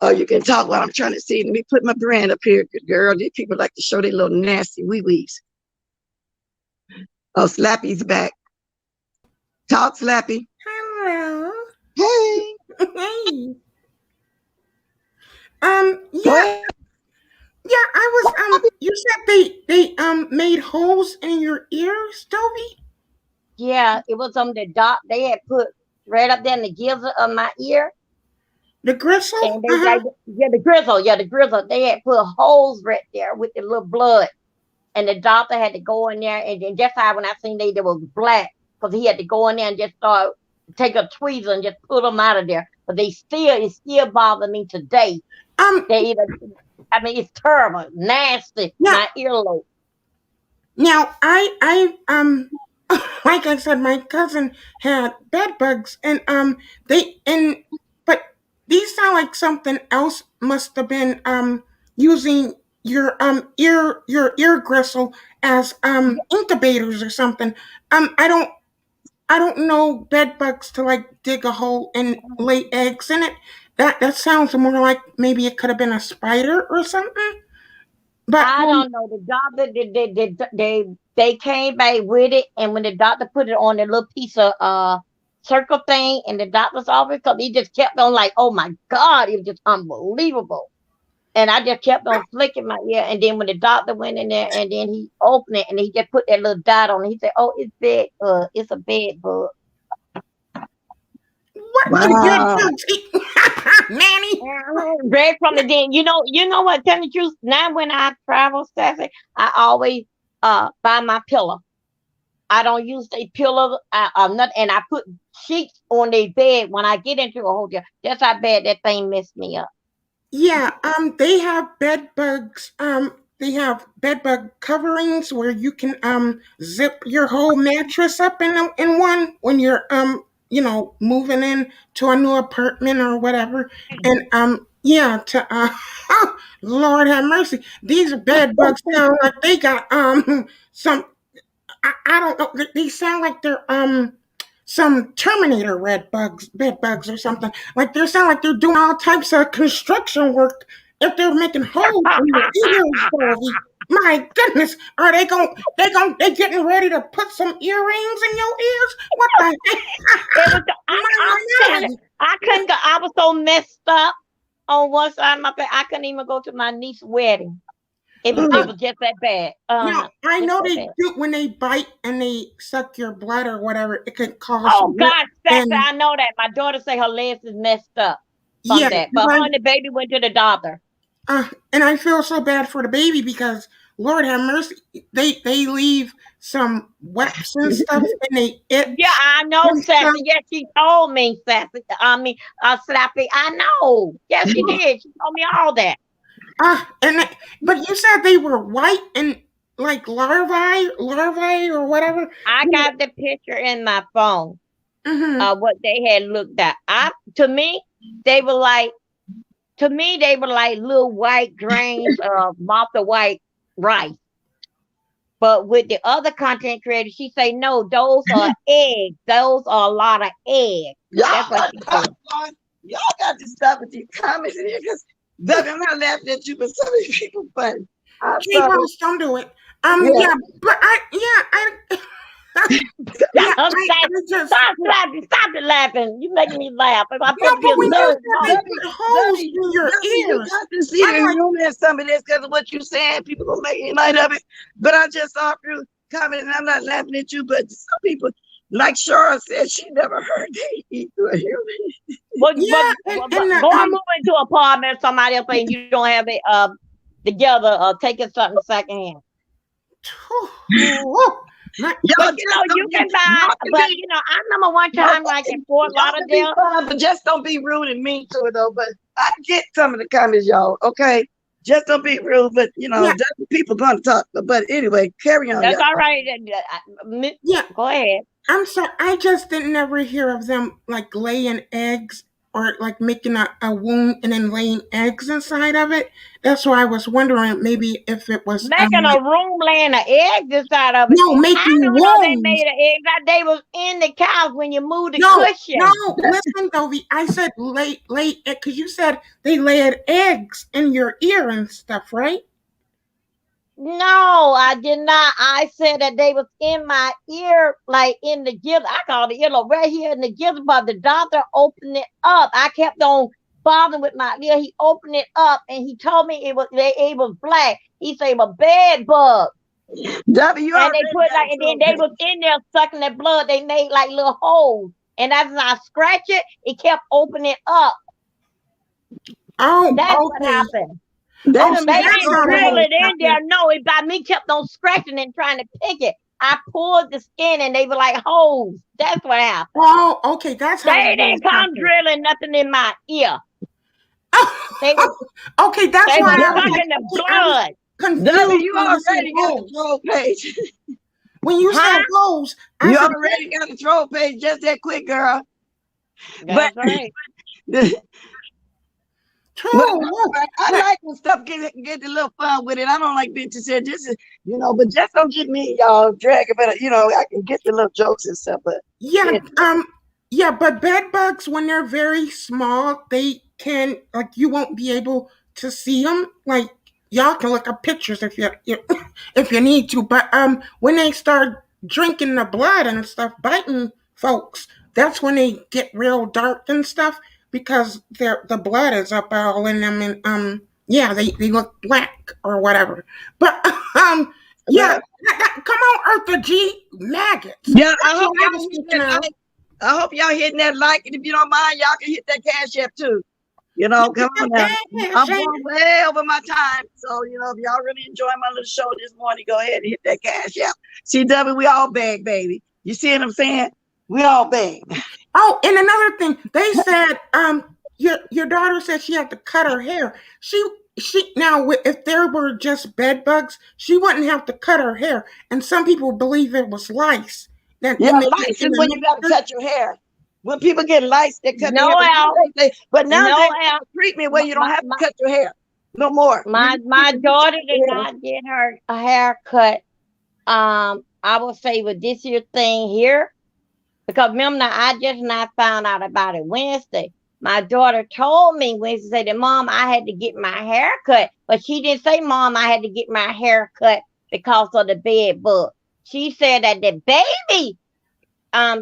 Oh, you can talk while I'm trying to see. Let me put my brand up here, girl. These people like to show their little nasty wee-wees. Oh, Slappy's back. Talk, Slappy. Hello. Hey. Hey. Yeah. Yeah, I was you said they made holes in your ears, Toby? Yeah, it was on the dot. They had put right up there in the gizzard of my ear. The gristle? And they like, yeah, the grizzle. They had put holes right there with the little blood. And the doctor had to go in there, and then just how when I seen they was black, because he had to go in there and just start take a tweezer and just pull them out of there. But it still bothers me today. They either, I mean, it's terrible, nasty, my earlobe. Now I like I said, my cousin had bed bugs, and but these sound like something else must have been using your ear gristle as incubators or something. I don't know bed bugs to like dig a hole and lay eggs in it. That sounds more like maybe it could have been a spider or something. But I don't know. The doctor they came back with it, and when the doctor put it on a little piece of circle thing in the doctor's office, because he just kept on like, oh my God, it was just unbelievable. And I just kept on flicking my ear, and then when the doctor went in there, and then he opened it, and he just put that little dot on it. He said, "Oh, it's a bed bug." What? Wow. Nanny. Right from the den. You know what? Tell the truth. Now when I travel, Sassy, I always buy my pillow. I don't use the pillow. Nothing, and I put sheets on their bed when I get into a hotel. That's how bad that thing messed me up. Yeah, they have bed bugs. They have bed bug coverings where you can zip your whole mattress up in one when you're moving in to a new apartment or whatever. And yeah, to Lord have mercy, these bed bugs sound like they got some. I don't know. They sound like they're some Terminator bed bugs or something. Like they sound like they're doing all types of construction work. If they're making holes in your ears, Dorothy. My goodness, are they getting ready to put some earrings in your ears? What the heck? I couldn't go. I was so messed up on one side of my bed. I couldn't even go to my niece's wedding. It was just that bad. I know they do when they bite and they suck your blood or whatever. It could cause. Oh God, I know that. My daughter say her legs is messed up from that, but her and the baby went to the doctor. And I feel so bad for the baby because Lord have mercy, they leave some webs and stuff and they itch. Yeah, I know, Sassy. Yes, she told me, Sassy. Slappy. I know. Yes, she did. She told me all that. But you said they were white and like larvae or whatever. I got the picture in my phone of what they had looked at. To me, they were like little white grains of malta white rice. But with the other content creator, she say no, those are eggs. Those are a lot of eggs. That's what she said. Y'all got to stop with these comments in here because I'm not laughing at you, but some of these people funny. Don't do it. Yeah, but Stop it laughing. You making me laugh. If I put holes in your ears. I can see the humor in some of this because of what you're saying. People gonna make light of it. But I just saw through comment, and I'm not laughing at you, but some people, like Shara said, she never heard they eat through a human. Go and move into an apartment. Somebody else saying you don't have it together, taking something secondhand. You can buy, but I remember one time like in Fort Lauderdale. But just don't be rude and mean to it though. But I get some of the comments, y'all. Okay, just don't be rude. But people gonna talk. But anyway, carry on. That's all right. Go ahead. I'm sorry. I just didn't ever hear of them like laying eggs or like making a wound and then laying eggs inside of it. That's why I was wondering maybe if it was making a room laying an egg inside of it. No, making wounds. They made an egg that they was in the couch when you moved the cushion. No, listen, Dovey. I said lay because you said they laid eggs in your ear and stuff, right? No, I did not. I said that they was in my ear, like in the gizzard. I call it the earlobe right here in the gizzard, but the doctor opened it up. I kept on bothering with my ear. He opened it up and he told me it was black. He said it was bed bug. W, And they put like, and then they was in there sucking that blood. They made like little holes. And as I scratch it, it kept opening up. Oh, That's what okay. happened. They Oh, done so They made that's didn't how that drill was it in happening. there. No, it by me kept on scratching and trying to pick it. I pulled the skin and they were like holes. That's what happened. Oh, okay, that's how They it didn't was come happening. drilling nothing in my ear. They was Okay, that's they why was I was, sucking the I was blood. confused W, you when you said already got the holes. troll page. When you Huh? said holes, I You said, already got the troll page just that quick, girl. That's right. true. I like when stuff get a little fun with it. I don't like being just said this is, but just don't get me y'all dragging. But I can get the little jokes and stuff. But Yeah, but bed bugs, when they're very small, they can, like, you won't be able to see them. Like, y'all can look up pictures if you if you need to. But when they start drinking the blood and stuff, biting folks, that's when they get real dark and stuff because the blood is up all in them, and yeah, they look black or whatever. But yeah, come on, Eartha G, maggots. yeah, That's what I was thinking of. I hope y'all hitting that like, and if you don't mind, y'all can hit that cash app too. Come on now. I'm going way over my time. So, if y'all really enjoy my little show this morning, go ahead and hit that cash app. CW, we all bag, baby. You see what I'm saying? We all bag. Oh, and another thing, they said, your daughter said she had to cut her hair. She now, if there were just bed bugs, she wouldn't have to cut her hair. And some people believe it was lice. That Yeah, when they lice is when you got to cut your hair. When people get lice, they cut their No, hair. Al. But now No, they Al. have treatment where you don't have to cut your hair no more. My daughter did not get her a haircut. I will say with this year thing here, because remember now, I just not found out about it Wednesday. My daughter told me Wednesday that, Mom, I had to get my hair cut, but she didn't say, Mom, I had to get my hair cut because of the bed bug. She said that the baby,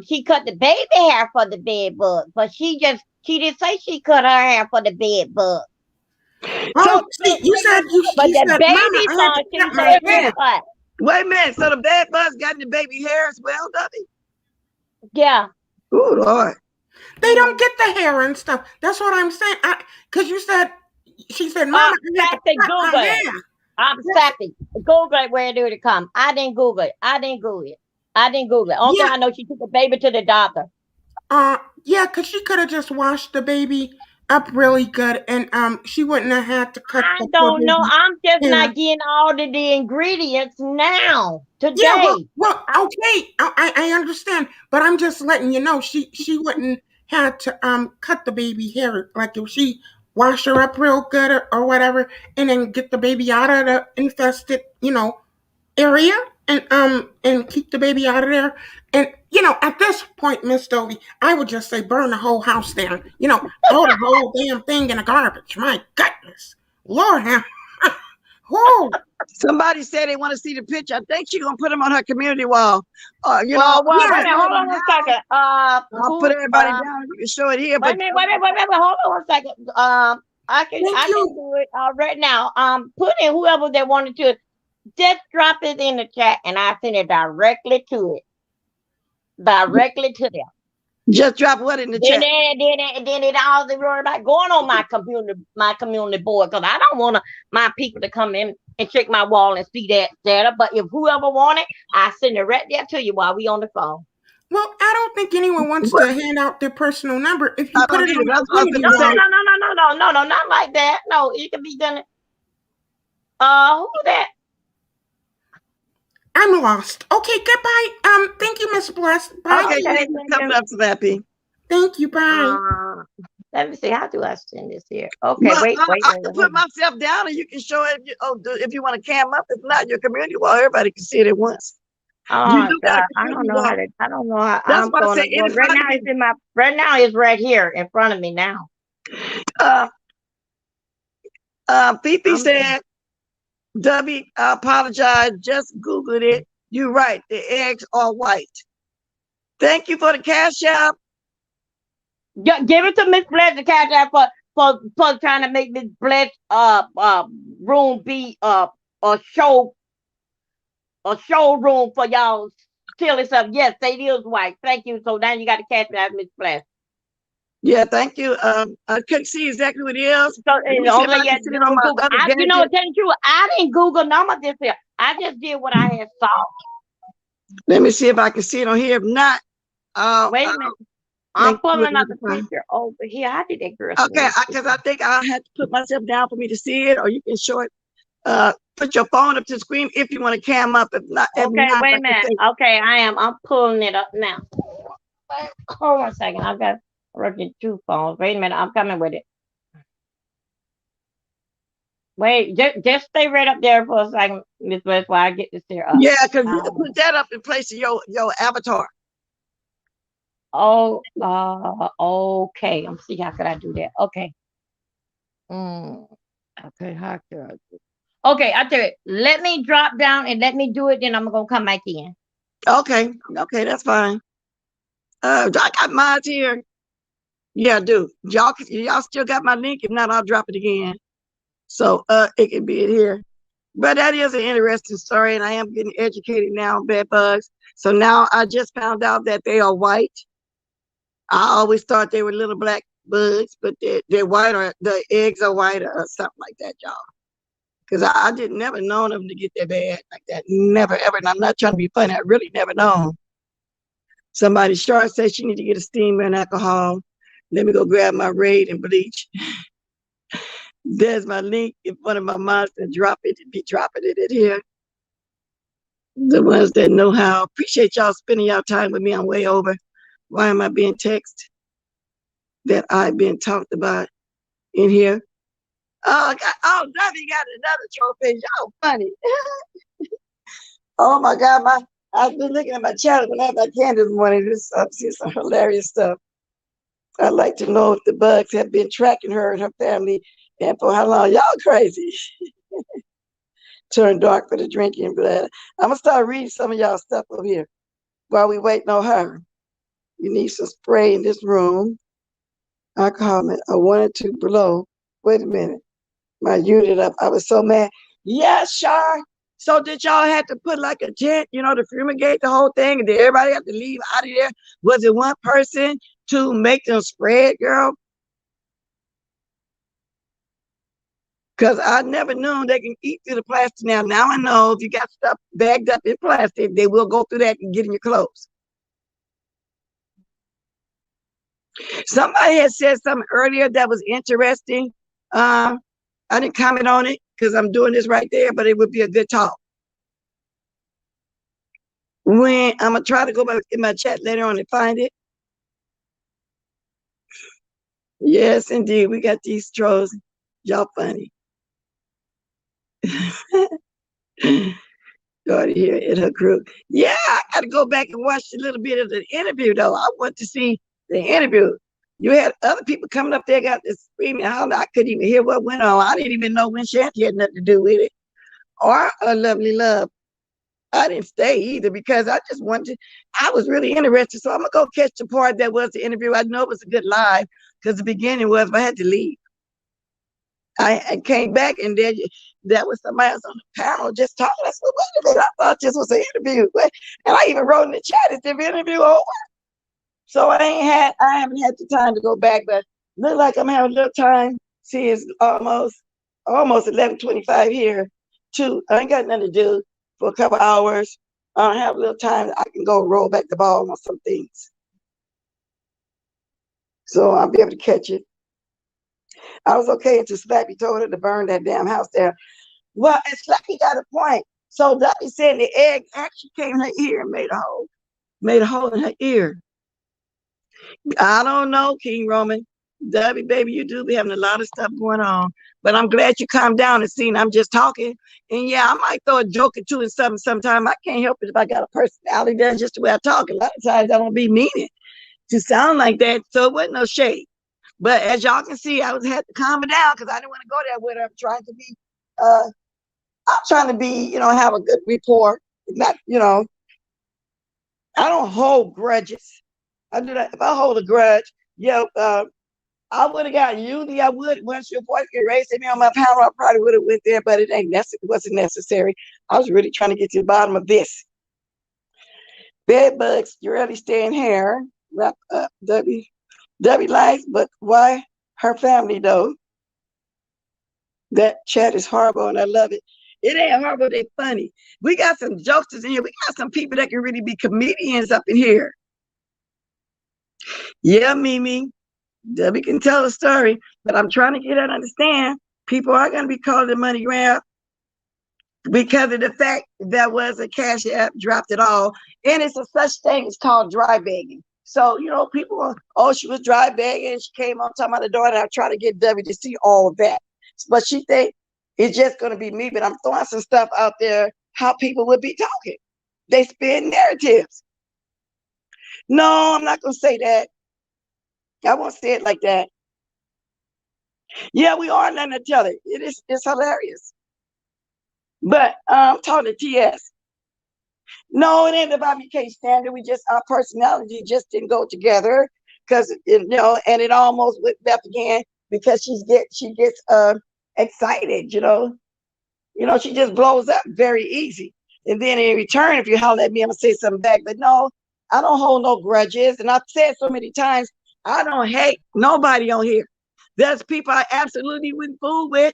she cut the baby hair for the bed bug, but she didn't say she cut her hair for the bed bug. Oh, see, you said But the said, baby Mama, I had son, to she cut my said hair. she cut. Wait a minute. So the bed bugs got in the baby hair as well, Dubby? Yeah. Oh, Lord. They don't get the hair and stuff. That's what I'm saying. Because she said, Mama, I had to cut Google my it. hair. I'm sappy. Google it, where did it come? I didn't Google it. Only thing I know, she took the baby to the doctor. Yeah, because she could have just washed the baby up really good, and she wouldn't have had to cut I the poor don't know. baby I'm just hair. not getting all of the ingredients now, today. Yeah, well, okay, I understand, but I'm just letting you know she wouldn't have to cut the baby hair. Like if she wash her up real good or whatever, and then get the baby out of the infested, area, and keep the baby out of there. And at this point, Miss Dovey, I would just say burn the whole house down. Throw the whole damn thing in the garbage. My goodness, Lord, whoa. Somebody said they want to see the picture. I think she's going to put them on her community wall. Wait a minute, hold on one second. I'll put everybody down. You can show it here. Wait a minute, hold on one second. I can do it right now. Put in whoever they wanted to. Just drop it in the chat, and I send it directly to it. Directly to them. Just drop what in the chat? Then it all they worry about going on my community board, because I don't want my people to come in and check my wall and see that data. But if whoever want it, I send it right there to you while we on the phone. Well, I don't think anyone wants to hand out their personal number. If you put it on the community wall. No, not like that. No, it can be done. Who that? I'm lost. Okay, goodbye. Thank you, Miss Bless. Bye. Okay, thanks for coming up to that, P. Thank you. Bye. Let me see. How do I send this here? Okay, wait. I can put myself down, and you can show it. If you want to cam up, if not your community wall, everybody can see it at once. Oh God, I don't know how. That's why I say right now it's in my. Right now it's right here in front of me now. Fifi said, "W, I apologize. Just Googled it. You're right. The eggs are white. Thank you for the cash app. Give it to Miss Bless, the cash app for trying to make this blessed room be a showroom for y'all silly stuff. Yes, it is white. Thank you. So now you got to catch that, Miss Bless. Yeah, thank you. I couldn't see exactly what it is. So Let me see if I can see it on my Google. other You know, gadget. tell you truth, I didn't Google none of this here. I just did what I had saw. Let me see if I can see it on here. If not, Wait a minute. I'm thank you. pulling up the picture over here. How did that girl Okay, see because I think I had to put myself down for me to see it, or you can show it. Put your phone up to the screen if you want to cam up. If not, Okay, wait a like I minute. say, Okay, I'm pulling it up now. Hold on a second. I've got working 2 phones. Wait a minute. I'm coming with it. Wait, just stay right up there for a second, Miss West, while I get this here up. yeah, because put that up in place of your avatar. Oh, okay. I'm see how could I do that? Okay. Okay, how could I do? Okay, I tell you, let me drop down and let me do it. Then I'm gonna come back in. Okay, that's fine. I got mine here. Yeah, I do. Y'all still got my link? If not, I'll drop it again. So it can be in here. But that is an interesting story, and I am getting educated now on bed bugs. So now I just found out that they are white. I always thought they were little black bugs, but they're white, or the eggs are white or something like that, y'all. Because I didn't never known them to get that bad like that. Never, ever. And I'm not trying to be funny. I really never known. Somebody short said she need to get a steamer and alcohol. Let me go grab my Raid and bleach. There's my link in front of my monster. Drop it and be dropping it in here. The ones that know how. Appreciate y'all spending y'all time with me. I'm way over. Why am I being texted that I've been talked about in here? Oh, Debbie got another trophy. Y'all funny. Oh my God, I've been looking at my chat when I had my candy this morning. I see some hilarious stuff. I'd like to know if the bugs have been tracking her and her family and for how long. Y'all crazy. Turn dark for the drinking blood. I'm gonna start reading some of y'all stuff over here while we waiting on her. You need some spray in this room. Alcohol, a 1 or 2 below. Wait a minute. My unit up. I was so mad. Yeah, Shar. So did y'all have to put like a tent, to fumigate the whole thing? And did everybody have to leave out of there? Was it one person to make them spread, girl? Because I never knew they can eat through the plastic now. Now I know if you got stuff bagged up in plastic, they will go through that and get in your clothes. Somebody had said something earlier that was interesting. I didn't comment on it because I'm doing this right there, but it would be a good talk. When I'm gonna try to go back in my chat later on and find it. Yes, indeed, we got these trolls. Y'all funny. Daughter here in her group. Yeah, I gotta go back and watch a little bit of the interview though. I want to see the interview. You had other people coming up there, got this screaming. I couldn't even hear what went on. I didn't even know when Shanty had nothing to do with it, or a lovely love. I didn't stay either because I just wanted to, I was really interested. So I'm gonna go catch the part that was the interview. I know it was a good live because the beginning was, but I had to leave. I came back and then that was somebody else on the panel just talking. I said, wait a minute, I thought this was an interview. And I even wrote in the chat, is the interview over? So I haven't had the time to go back, but look like I'm having a little time. See, it's almost 11:25 here too. I ain't got nothing to do for a couple hours. I have a little time. I can go roll back the ball on some things. So I'll be able to catch it. I was okay until Slappy told her to burn that damn house there. Well, and Slappy got a point. So Debbie said the egg actually came in her ear and made a hole in her ear. I don't know, King Roman. Debbie, baby, you do be having a lot of stuff going on. But I'm glad you calmed down and seen I'm just talking. And yeah, I might throw a joke or two in something sometime. I can't help it if I got a personality. That's just the way I talk. A lot of times I don't be meaning to sound like that. So it wasn't no shade. But as y'all can see, I had to calm it down because I didn't want to go there with her. I'm trying to be, have a good rapport. Not, I don't hold grudges. I do that. If I hold a grudge, yeah, I would have got usually I would once your voice get raised to me on my panel, I probably would have went there, but it wasn't necessary. I was really trying to get to the bottom of this. Bed bugs, you really stay in hair. Wrap up W life, but why her family though? That chat is horrible and I love it. It ain't horrible, they funny. We got some jokesters in here. We got some people that can really be comedians up in here. Yeah, Mimi. Debbie can tell a story, but I'm trying to get her to understand people are going to be called the money grab because of the fact that was a cash app, dropped it all. And it's a such thing, it's called dry begging. So, people are, oh, she was dry begging. She came on talking about the daughter. I try to get Debbie to see all of that. But she think it's just going to be me, but I'm throwing some stuff out there, how people would be talking. They spin narratives. No, I'm not going to say that. I won't say it like that. Yeah, we are learning each other. It's hilarious. But I'm talking to TS. No, it ain't about BK standard. Our personality just didn't go together because and it almost went back again because she gets excited, she just blows up very easy. And then in return, if you holler at me, I'm gonna say something back. But no, I don't hold no grudges. And I've said so many times, I don't hate nobody on here. There's people I absolutely wouldn't fool with.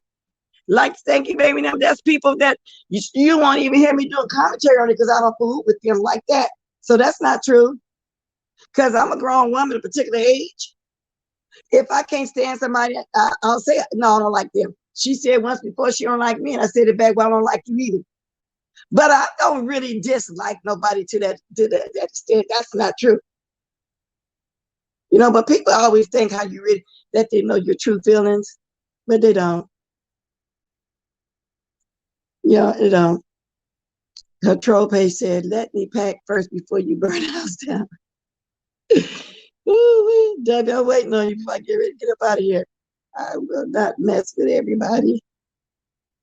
Like Thank You Baby, now there's people that you won't even hear me do a commentary on it because I don't fool with them like that. So that's not true. Because I'm a grown woman of a particular age. If I can't stand somebody, I'll say, no, I don't like them. She said once before she don't like me, and I said it back, well, I don't like you either. But I don't really dislike nobody to that extent. That's not true. But people always think that they know your true feelings, but they don't. They don't. Her troll page said, let me pack first before you burn the house down. Ooh, Debbie, I'm waiting on you before I get ready to get up out of here. I will not mess with everybody.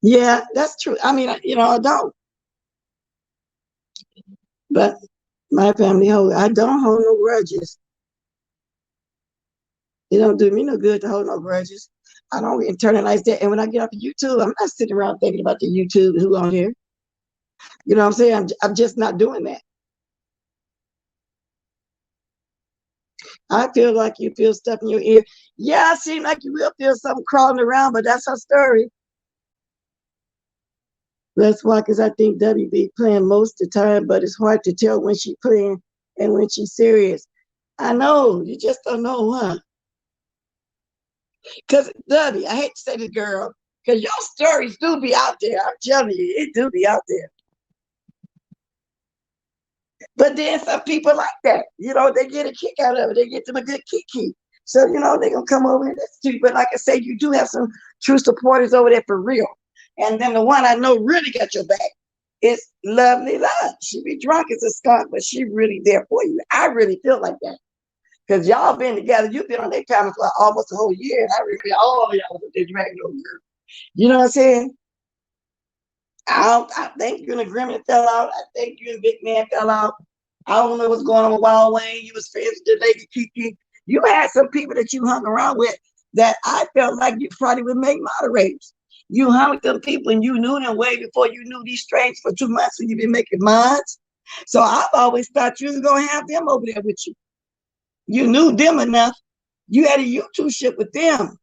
Yeah, that's true. I mean, I don't. But my family, I don't hold no grudges. It don't do me no good to hold no grudges. I don't internalize that. And when I get off of YouTube, I'm not sitting around thinking about the YouTube who on here. You know what I'm saying? I'm just not doing that. I feel like you feel stuff in your ear. Yeah, it seems like you will feel something crawling around, but that's her story. That's why, because I think Debbie be playing most of the time, but it's hard to tell when she's playing and when she's serious. I know, you just don't know, huh? Because Debbie, I hate to say this, girl, because your stories do be out there. I'm telling you, it do be out there. But then some people like that, they get a kick out of it. They get them a good kick. So, they're going to come over and listen to you. But like I say, you do have some true supporters over there for real. And then the one I know really got your back is Lovely Love. She be drunk as a skunk, but she really there for you. I really feel like that. Because y'all been together. You've been on their panel for almost a whole year. And I really feel all of y'all with their dragging over girl. You know what I'm saying? I think you and the Gremlin fell out. I think you and Big Man fell out. I don't know what's going on with Wild Wayne. You was friends with the Lady Kiki. You had some people that you hung around with that I felt like you probably would make moderators. You hung with them people and you knew them way before you knew these strangers for 2 months when you've been making mods. So I've always thought you was going to have them over there with you. You knew them enough. You had a YouTube ship with them.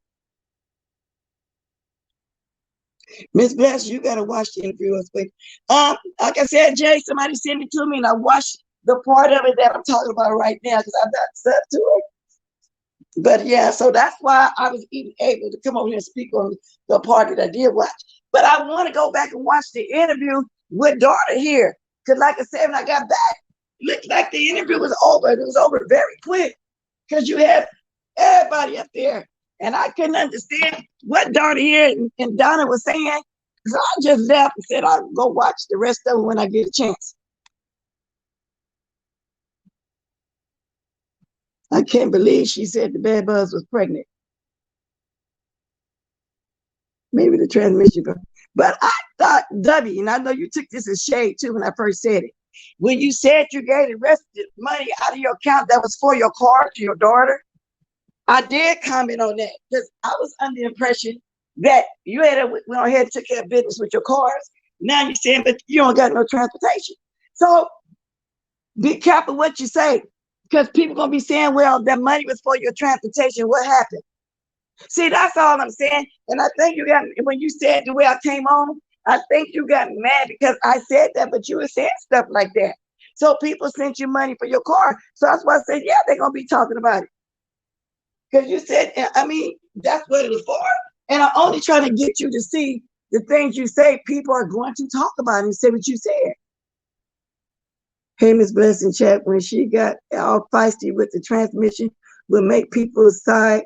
Miss Bless, you got to watch the interview. Like I said, Jay, somebody sent it to me and I watched the part of it that I'm talking about right now because I'm not set to it. But yeah, so that's why I was even able to come over here and speak on the part that I did watch. But I want to go back and watch the interview with daughter here. Because like I said, when I got back, it looked like the interview was over. It was over very quick because you had everybody up there. And I couldn't understand what daughter here and Donna was saying. So I just left and said, I'll go watch the rest of them when I get a chance. I can't believe she said the bad buzz was pregnant. Maybe the transmission. But I thought, W, and I know you took this as shade too when I first said it. When you said you gave the rest of the money out of your account that was for your car to your daughter, I did comment on that because I was under the impression that you had went ahead and took care of business with your cars. Now you're saying that you don't got no transportation. So be careful what you say, because people gonna be saying, well, that money was for your transportation. What happened? See, that's all I'm saying. And I think you got, when you said the way I came on, I think you got mad because I said that, but you were saying stuff like that. So people sent you money for your car. So that's why I said, yeah, they're gonna be talking about it. Because you said, I mean, that's what it was for. And I'm only trying to get you to see the things you say, people are going to talk about and say what you said. Hey, Miss Blessing chat, when she got all feisty with the transmission, will make people side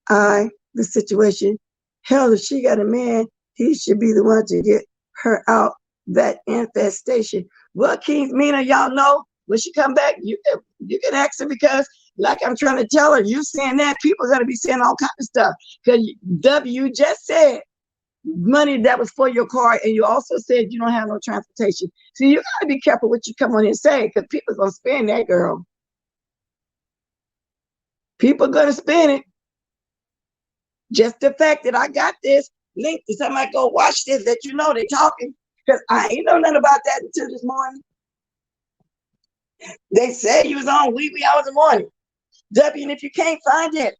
eye the situation. Hell, if she got a man, he should be the one to get her out that infestation. Well, Keith, Mina, y'all know when she come back, you can ask her, because like I'm trying to tell her, you saying that, people are going to be saying all kinds of stuff. Because W just said money that was for your car, and you also said you don't have no transportation. So you got to be careful what you come on and say, because people are going to spend that, girl. People are going to spend it. Just the fact that I got this link to somebody go watch this, that you know they talking, because I ain't know nothing about that until this morning. They said you was on wee hours in the morning. W, and if you can't find it,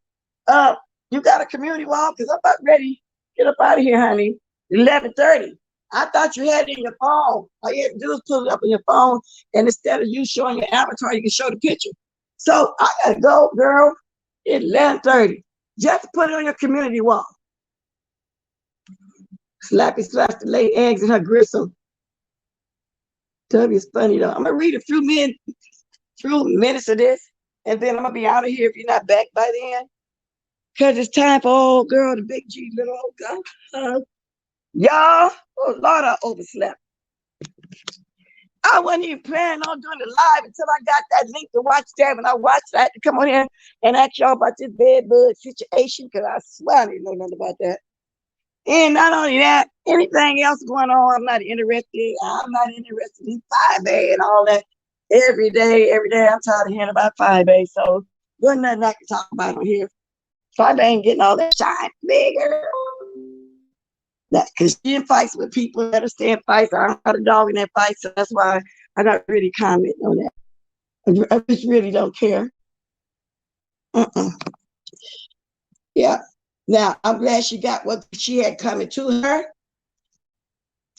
you got a community wall, because I'm about ready to get up out of here, honey. 11:30. I thought you had it in your phone. All you had to do is put it up on your phone, and instead of you showing your avatar, you can show the picture. So I gotta go, girl. It's 11:30. Just put it on your community wall. Slappy slaps to lay eggs in her gristle. W is funny though. I'm gonna read a few minutes of this, and then I'm gonna be out of here if you're not back by then. Cause it's time for old girl, the big G, little old girl. Y'all, oh Lord, I overslept. I wasn't even planning on doing the live until I got that link to watch that. When I watched that, I had to come on here and ask y'all about this bed bug situation, because I swear I didn't know nothing about that. And not only that, anything else going on, I'm not interested. I'm not interested in 5A and all that. Every day, I'm tired of hearing about 5A. So there's nothing I can talk about on here. 5A ain't getting all that shine bigger. That because she in fights with people that are staying fights. I don't got a dog in that fight, so that's why I not really comment on that. I just really don't care. Yeah. Now I'm glad she got what she had coming to her,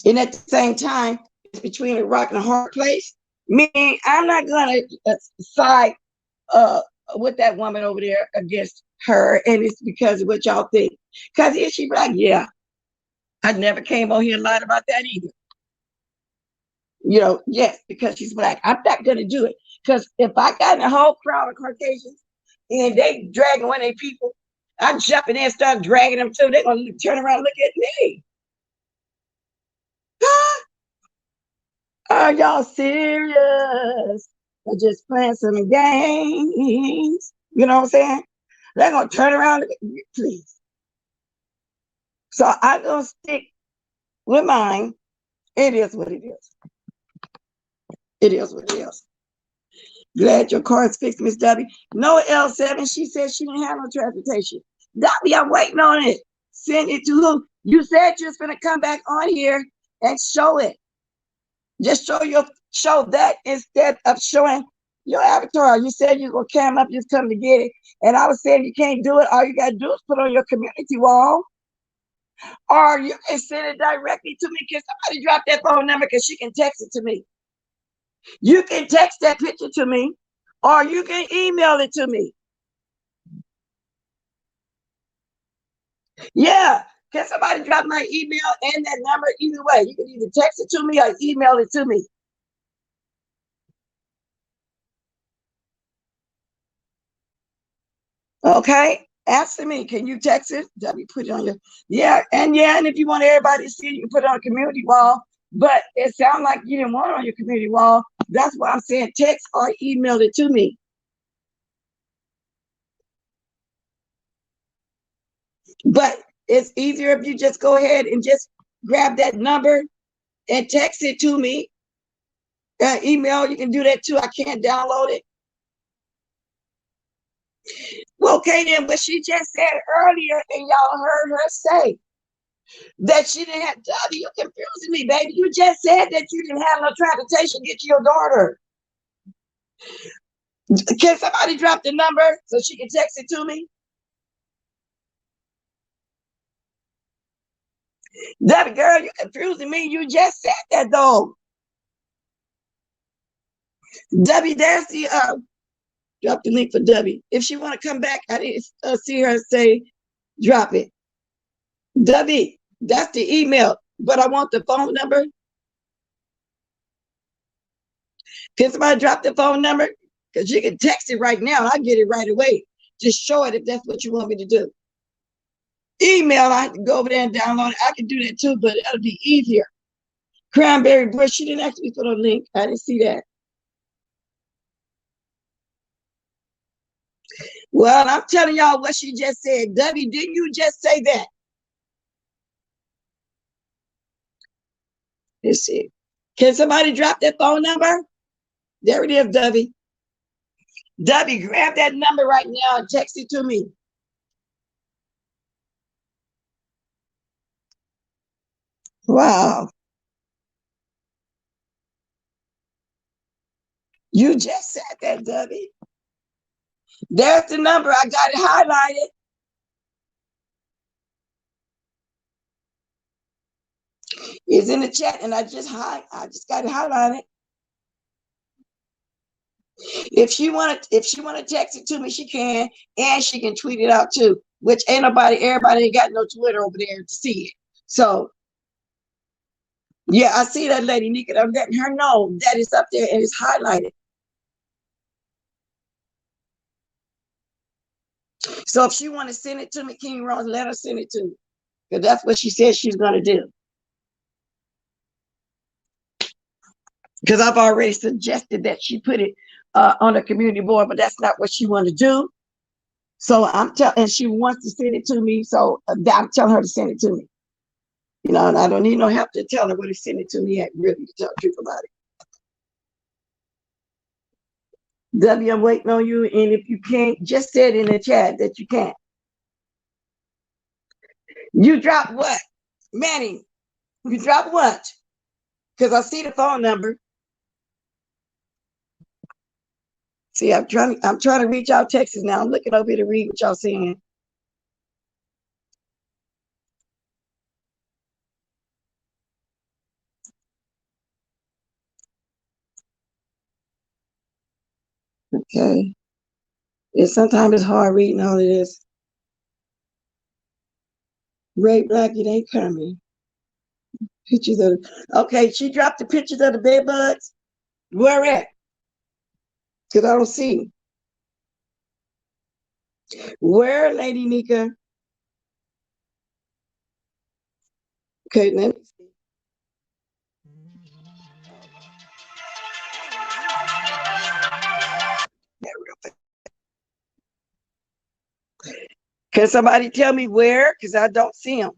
and at the same time, it's between a rock and a hard place. Meaning, I'm not gonna side with that woman over there against her, and it's because of what y'all think. Because if she like, yeah, I never came on here and lied about that either. You know, yes, because she's black. I'm not going to do it. Because if I got in a whole crowd of Caucasians and they dragging one of their people, I'm jumping in and start dragging them too. They're going to turn around and look at me. Are y'all serious? Or just playing some games? You know what I'm saying? They're going to turn around and look at me, please. So I'm going to stick with mine. It is what it is. It is what it is. Glad your car is fixed, Miss W. No L7. She said she didn't have no transportation. W, I'm waiting on it. Send it to who? You said you was going to come back on here and show it. Just show that instead of showing your avatar. You said you were going to come up, just come to get it. And I was saying you can't do it. All you got to do is put on your community wall. Or you can send it directly to me. Can somebody drop that phone number, because she can text it to me. You can text that picture to me, or you can email it to me. Yeah. Can somebody drop my email and that number? Either way, you can either text it to me or email it to me. Okay? Answer me. Can you text it? W, put it on your, and if you want everybody to see it, you can put it on a community wall. But it sounds like you didn't want it on your community wall. That's why I'm saying text or email it to me. But it's easier if you just go ahead and just grab that number and text it to me. Email, you can do that too. I can't download it. Well, okay, then what she just said earlier, and y'all heard her say that she didn't have, you're confusing me, baby. You just said that you didn't have no transportation to get to your daughter. Can somebody drop the number so she can text it to me? Debbie, girl, you're confusing me. You just said that, though. Debbie, there's the, drop the link for Debbie. If she want to come back, I didn't see her say, drop it. Debbie, that's the email, but I want the phone number. Can somebody drop the phone number? Because you can text it right now. I'll get it right away. Just show it if that's what you want me to do. Email, I have to go over there and download it. I can do that too, but it'll be easier. Cranberry Bush, she didn't actually put a link. I didn't see that. Well, I'm telling y'all what she just said. Debbie, didn't you just say that? Let's see. Can somebody drop that phone number? There it is, Debbie. Debbie, grab that number right now and text it to me. Wow. You just said that, Debbie. There's the number. I got it highlighted. It's in the chat, and I just got it highlighted. If she wanna text it to me, she can, and she can tweet it out too. Which everybody ain't got no Twitter over there to see it. So yeah, I see that lady Nika. I'm letting her know that it's up there and it's highlighted. So if she want to send it to me, King Rose, let her send it to me. Because that's what she said she's gonna do. Because I've already suggested that she put it on the community board, but that's not what she want to do. So and she wants to send it to me, so I'm telling her to send it to me. You know, and I don't need no help to tell her where to send it to me at, really, to tell the truth about it. W, I'm waiting on you, and if you can't, just say it in the chat that you can't. You drop what? Manny, you drop what? Because I see the phone number. See, I'm trying to reach out Texas now. I'm looking over here to read what y'all saying. Okay. Sometimes it's hard reading all of this. Ray Black, it ain't coming. Pictures of okay, she dropped the pictures of the bed bugs. Where at? Because I don't see. Where, Lady Nika? Okay, let me see. Can somebody tell me where? Because I don't see them.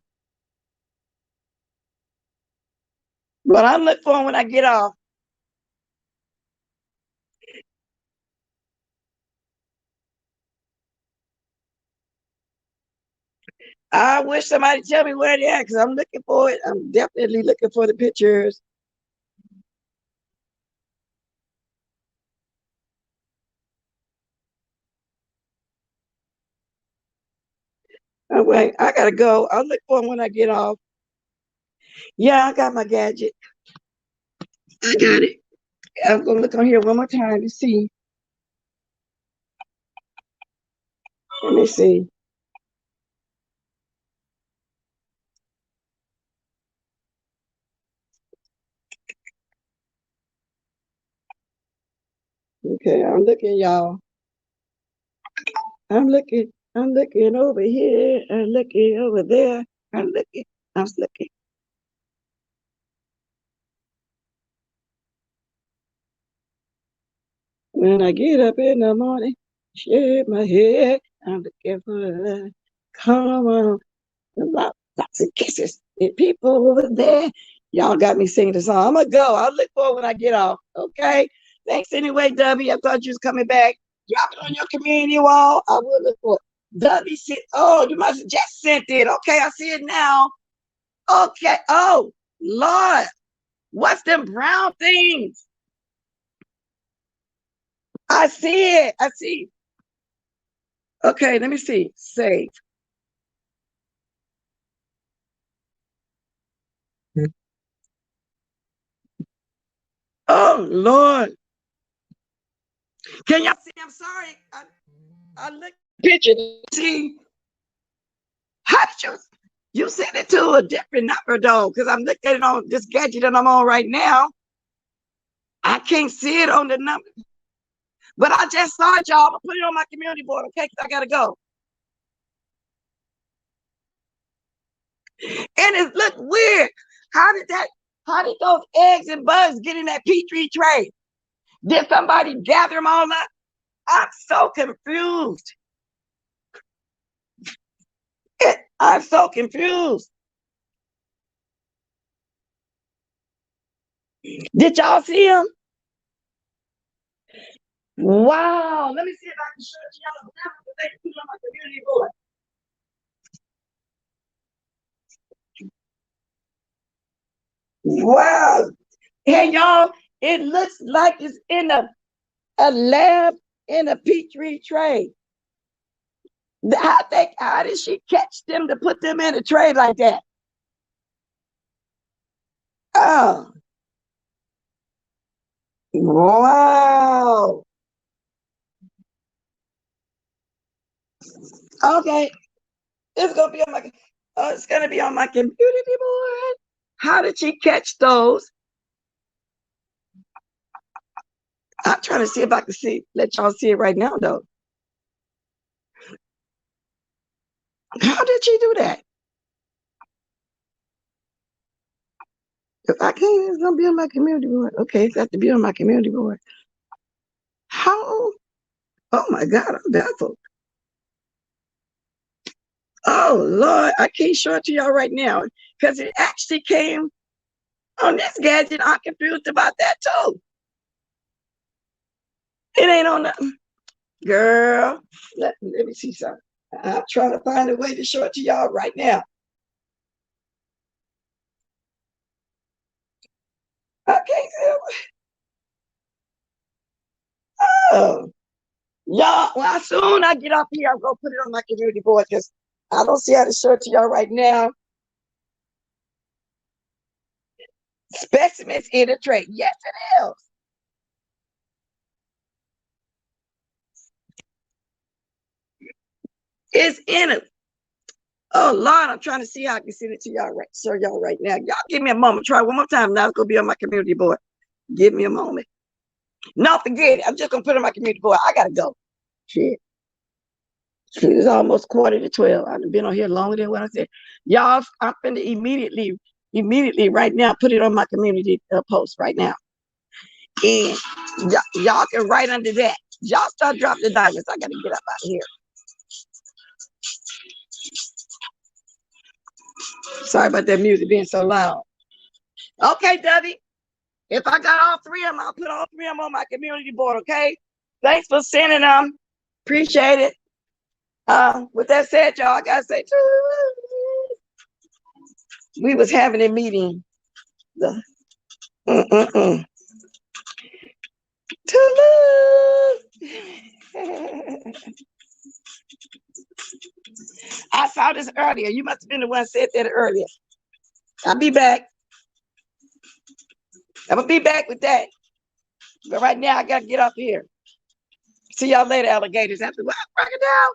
But I'll look for them when I get off. I wish somebody tell me where they are because I'm looking for it. I'm definitely looking for the pictures. Oh, wait, I gotta go. I'll look for them when I get off. Yeah, I got my gadget. I got it. I'm gonna look on here one more time to see. Let me see. Okay, I'm looking, y'all. I'm looking over here. I'm looking over there. I'm looking. When I get up in the morning, shake my head. I'm looking for come on, lots of kisses and people over there. Y'all got me singing the song. I'm gonna go. I'll look for it when I get off. Okay. Thanks anyway, W. I thought you was coming back. Drop it on your community wall. I will look for it. W said, oh, you must have just sent it. Okay, I see it now. Okay. Oh, Lord. What's them brown things? I see it. I see. Okay, let me see. Save. Oh, Lord. Can y'all see? I'm sorry. I looked at the picture to see. How did you sent it to a different number though? Because I'm looking at it on this gadget that I'm on right now. I can't see it on the number. But I just saw it, y'all. I'm gonna put it on my community board, okay? Because I gotta go. And it looked weird. How did those eggs and bugs get in that Petri tray? Did somebody gather them all up? I'm so confused. I'm so confused. Did y'all see them? Wow. Let me see if I can show it to y'all. They put it on my community board. Wow. Hey, y'all, it looks like it's in a lab in a Petri tray. How did she catch them to put them in a tray like that? Oh, wow. Okay, it's gonna be on my community board. How did she catch those? I'm trying to see if I can let y'all see it right now though. How did she do that? If I can't, it's gonna be on my community board. Okay, it's got to be on my community board. How? Oh my God, I'm baffled. Oh Lord, I can't show it to y'all right now because it actually came on this gadget. I'm confused about that too. It ain't on the girl. Let me see something. I'm trying to find a way to show it to y'all right now. Okay, oh, y'all. Well, soon I get off here, I'll go put it on my community board because I don't see how to show it to y'all right now. Specimens in a tray. Yes, it is. It's in it. Oh Lord, I'm trying to see how I can send it to y'all right now. Y'all give me a moment. Try one more time. Now it's gonna be on my community board. Give me a moment. No, forget it. I'm just gonna put it on my community board. I gotta go. Shit. It's almost 11:45. I've been on here longer than what I said. Y'all, I'm finna immediately right now, put it on my community post right now. And y'all can write under that. Y'all start dropping the diamonds. I gotta get up out of here. Sorry about that music being so loud. Okay, Debbie. If I got all three of them, I'll put all three of them on my community board, okay? Thanks for sending them. Appreciate it. With that said, y'all, I gotta say, we was having a meeting. I saw this earlier. You must have been the one said that earlier. I'll be back. I'm gonna be back with that. But right now, I gotta get up here. See y'all later, alligators. After what? Crocodile.